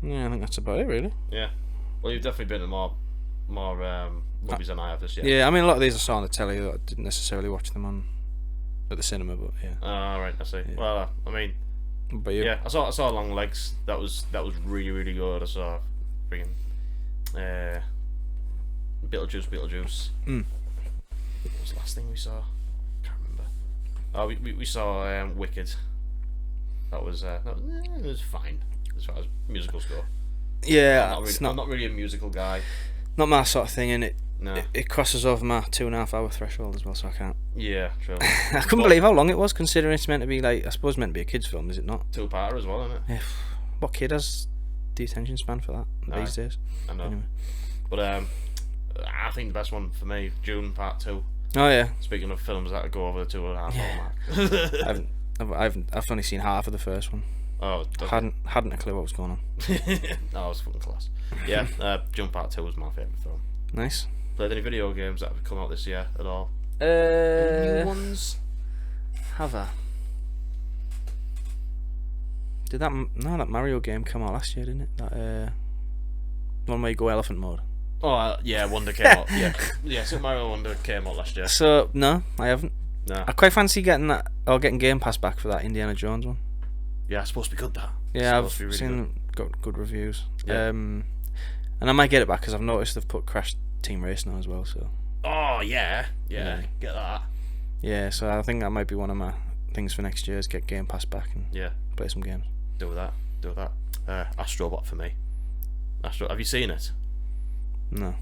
Yeah, I think that's about it, really. Yeah. Well, you've definitely been to more movies than I have this year. Yeah, I mean, a lot of these I saw on the telly. I didn't necessarily watch them at the cinema, but yeah. Right, I see. Yeah. Well, I mean, but yeah, I saw Long Legs. That was really, really good. I saw freaking Beetlejuice. Mm. What was the last thing we saw? Can't remember. Oh, we saw Wicked. That was it was fine as far as musicals go. Yeah, I'm not really a musical guy. Not my sort of thing, and No. it crosses over my 2.5 hour threshold as well, so I can't. Yeah, true. I couldn't believe how long it was, considering it's meant to be like, I suppose, meant to be a kids' film, is it not? 2-parter as well, isn't it? Yeah. What kid has the attention span for that these days? I know. Anyway. But I think the best one for me, June Part 2. Oh yeah. Speaking of films that go over the 2.5 hour mark. I've only seen half of the first one. Oh, hadn't a clue what was going on. No, it was fucking class. Yeah, June Part 2 was my favourite film. Nice. Played any video games that have come out this year at all? New ones? Have I? Did that Mario game come out last year, didn't it? That one where you go elephant mode. Oh yeah, Wonder came out. Yeah, Super Mario Wonder came out last year. So no, I haven't. No. I quite fancy getting Game Pass back for that Indiana Jones one. Yeah, it's supposed to be good. That. Yeah, I've really seen got good reviews. Yeah. And I might get it back because I've noticed they've put Crash Team Race now as well. So. Oh yeah, get that. Yeah, so I think that might be one of my things for next year is get Game Pass back and play some games. Do that. Astrobot for me. Have you seen it? No.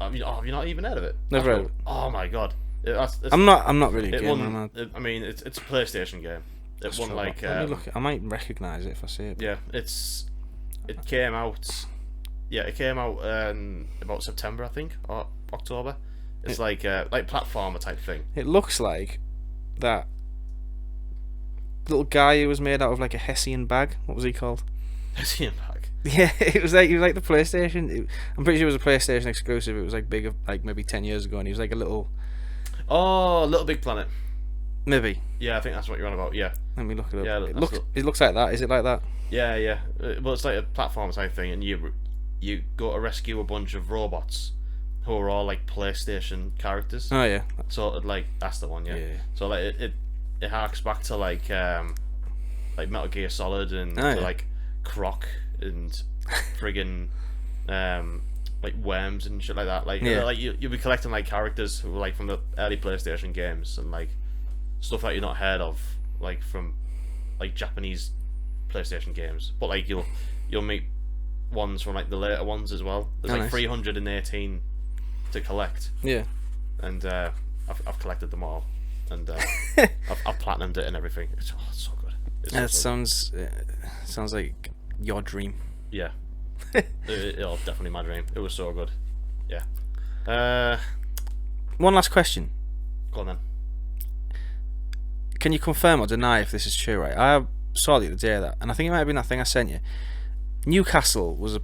Have you not even heard of it? Never heard of it. Oh my god. I'm not really a gamer. I mean, it's a PlayStation game. It won like. Let me look. I might recognise it if I see it. Yeah, it came out. Yeah, it came out about September, I think, or October. It's like platformer type thing. It looks like that little guy who was made out of like a Hessian bag. What was he called? Hessian bag. Yeah, he was like the PlayStation. I'm pretty sure it was a PlayStation exclusive. It was like big, like maybe 10 years ago, and he was like a little. Oh, Little Big Planet. Maybe. Yeah, I think that's what you're on about. Yeah. Let me look it up. Yeah, it looks like that. Is it like that? Yeah. Well, it's like a platform type thing, and you go to rescue a bunch of robots, who are all like PlayStation characters. Oh yeah. So like that's the one, yeah. Yeah. So like it harks back to like Metal Gear Solid and Oh, yeah. like Croc and friggin' like worms and shit like that. Like like you'll be collecting like characters who were like from the early PlayStation games and like stuff that you're not heard of, like from like Japanese PlayStation games. But like you'll meet ones from like the later ones as well. There's like nice. 318 to collect. Yeah. And I've collected them all, and I've platinumed it and everything. It's so good. That sounds sounds like your dream. Yeah, it definitely my dream. It was so good. Yeah. One last question. Go on then. Can you confirm or deny if this is true? Right, I saw the other day that, and I think it might have been that thing I sent you. Newcastle was a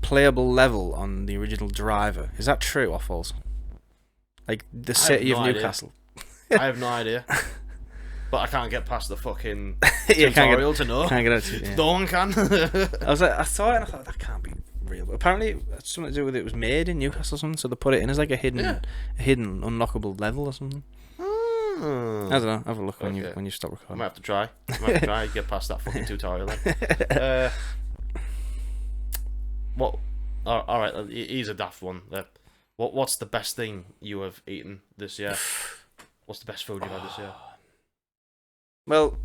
playable level on the original Driver. Is that true or false? Like the city of Newcastle. I have no idea. But I can't get past the fucking Yeah, tutorial to know. Can't get out to it. Yeah. No one can. I saw it and I thought that can't be real. But apparently, it's something to do with it was made in Newcastle or something, so they put it in as like a hidden unlockable level or something. I don't know. Have a look when you stop I recording. might have to try. Get past that fucking tutorial then. What? All right. Here's a daft one. What's the best thing you have eaten this year? What's the best food you've had this year? Well,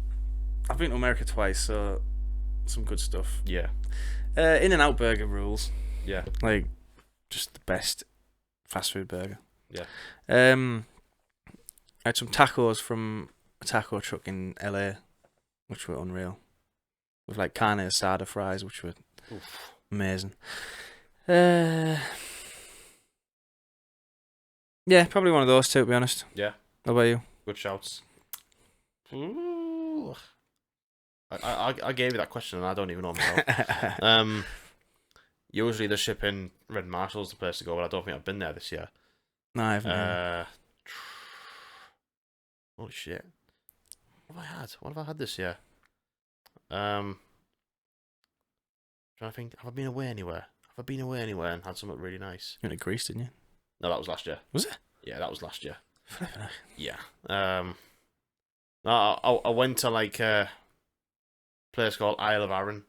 I've been to America twice, so some good stuff. Yeah. In-N-Out burger rules. Yeah. Like, just the best fast food burger. Yeah. I had some tacos from a taco truck in LA, which were unreal. With like carne asada fries, which were amazing. Yeah, probably one of those two, to be honest. Yeah. How about you? Good shouts. Ooh. I gave you that question and I don't even know myself. Usually they're shipping Red Marshall's the place to go, but I don't think I've been there this year. No, I haven't. Holy shit. What have I had? What have I had this year? Trying to think, have I been away anywhere? Have I been away anywhere and had something really nice? You went to Greece, didn't you? No, that was last year. Was it? Yeah, that was last year. Yeah. I went to like a place called Isle of Arran.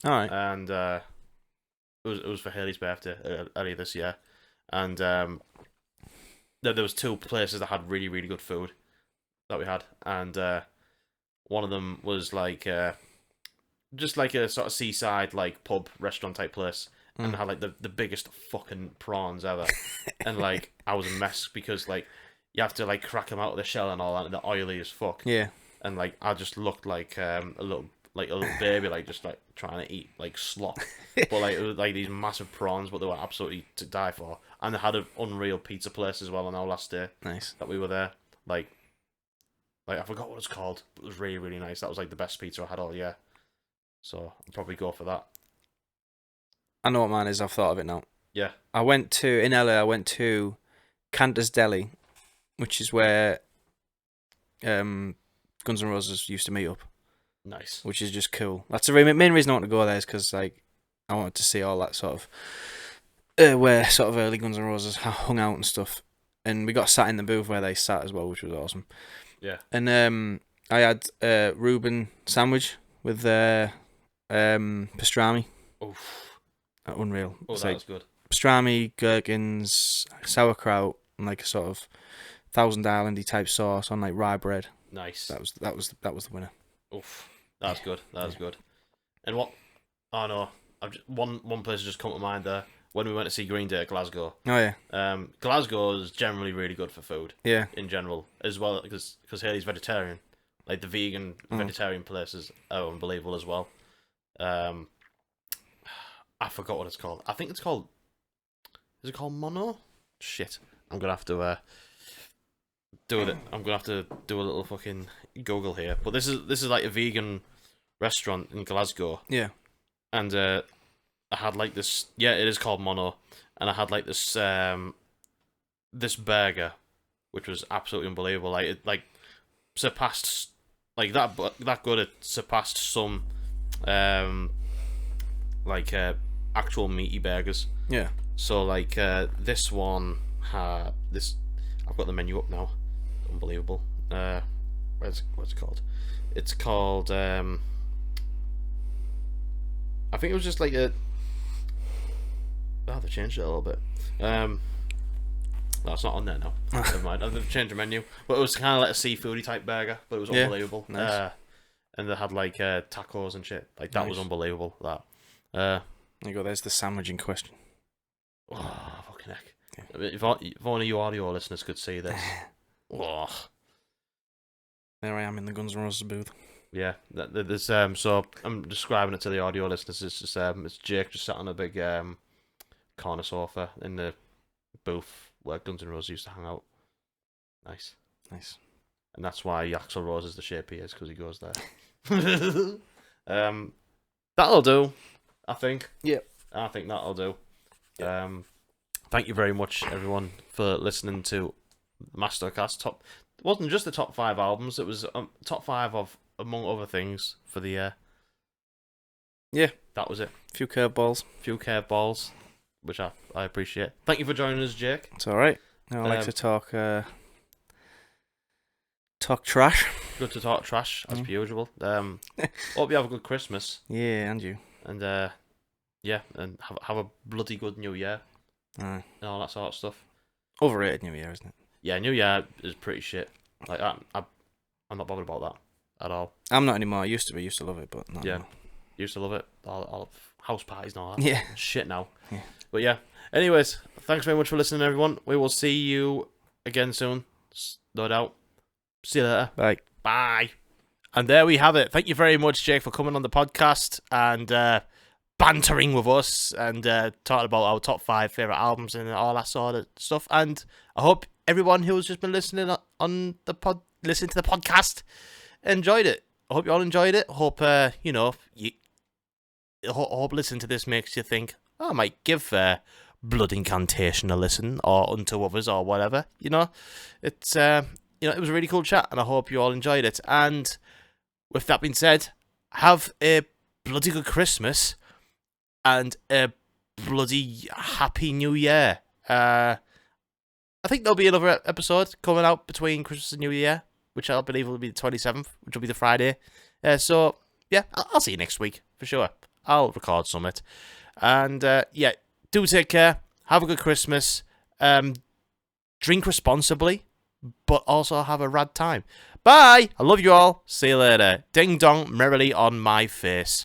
Alright. And it was for Haley's birthday earlier this year. And there was two places that had really, really good food that we had. And one of them was like just like a sort of seaside like pub restaurant type place. And had like the biggest fucking prawns ever. And like I was a mess because like you have to like crack them out of the shell and all that, and they're oily as fuck. Yeah. And like I just looked like a little baby, like just like trying to eat like slop. But like it was like these massive prawns, but they were absolutely to die for. And they had an unreal pizza place as well on our last day. Nice. That we were there. Like I forgot what it's called, but it was really, really nice. That was like the best pizza I had all year. So I'd probably go for that. I know what mine is. I've thought of it now. Yeah. In LA, I went to Cantor's Deli, which is where Guns N' Roses used to meet up. Nice. Which is just cool. That's the main reason I want to go there is because like I wanted to see all that sort of where sort of early Guns N' Roses hung out and stuff. And we got sat in the booth where they sat as well, which was awesome. Yeah. And I had Reuben sandwich with pastrami. Oof. Unreal. Oh, It's that like was good. pastrami, gherkins, sauerkraut, and like a sort of Thousand Islandy type sauce on like rye bread. Nice. That was the winner. Oof. That's good. That's good. And what? Oh no. One place just come to mind there. When we went to see Green Day at Glasgow. Oh yeah. Glasgow is generally really good for food. Yeah. In general, as well, because Haley's vegetarian. Like the vegan vegetarian places are unbelievable as well. I forgot what it's called. I think it's called. Is it called Mono? Shit. I'm gonna have to do it. I'm gonna have to do a little fucking Google here. But this is like a vegan restaurant in Glasgow. Yeah. And I had like this. Yeah, it is called Mono. And I had like this this burger, which was absolutely unbelievable. Like it like surpassed like that good. It surpassed some like actual meaty burgers. Yeah. So like this one, this I've got the menu up now. Unbelievable. What's it called? It's called. I think it was just like a. Oh, they changed it a little bit. No, it's not on there now. Never mind. They've changed the menu, but it was kind of like a seafoody type burger, but it was unbelievable. Nice. And they had like tacos and shit. Like that was unbelievable. That. There you go. There's the sandwich in question. Oh, fucking heck! Yeah. I mean, if only you audio listeners could see this. Oh. There I am in the Guns N' Roses booth. Yeah, there's so I'm describing it to the audio listeners. It's just it's Jake just sat on a big corner sofa in the booth where Guns N' Roses used to hang out. Nice. And that's why Axl Rose is the shape he is, because he goes there. That'll do, I think. Yeah, I think that'll do. Thank you very much, everyone, for listening to MastoCast. It wasn't just the top 5 albums; it was top 5 of, among other things, for the year. Yeah, that was it. Few curveballs, which I appreciate. Thank you for joining us, Jake. It's all right. I like to talk trash. Good to talk trash, as per usual. Hope you have a good Christmas. Yeah, and you. And and have a bloody good New Year. And all that sort of stuff. Overrated New Year, isn't it? Yeah, New Year is pretty shit. Like I'm not bothered about that at all. I'm not anymore. I used to be. Used to love it, but not anymore. Used to love it. All house parties and all that. Yeah. Shit now. Yeah. But yeah. Anyways, thanks very much for listening, everyone. We will see you again soon. No doubt. See you later. Bye. And there we have it. Thank you very much, Jake, for coming on the podcast and bantering with us and talking about our top 5 favourite albums and all that sort of stuff. And I hope everyone who's just been listening listening to the podcast enjoyed it. I hope you all enjoyed it. Hope hope listening to this makes you think, I might give Blood Incantation a listen, or Unto Others, or whatever. It's it was a really cool chat, and I hope you all enjoyed it. And with that being said, have a bloody good Christmas and a bloody happy New Year. I think there'll be another episode coming out between Christmas and New Year, which I believe will be the 27th, which will be the Friday. So, yeah, I'll see you next week, for sure. I'll record summit. And, do take care. Have a good Christmas. Drink responsibly, but also have a rad time. Bye! I love you all. See you later. Ding dong merrily on my face.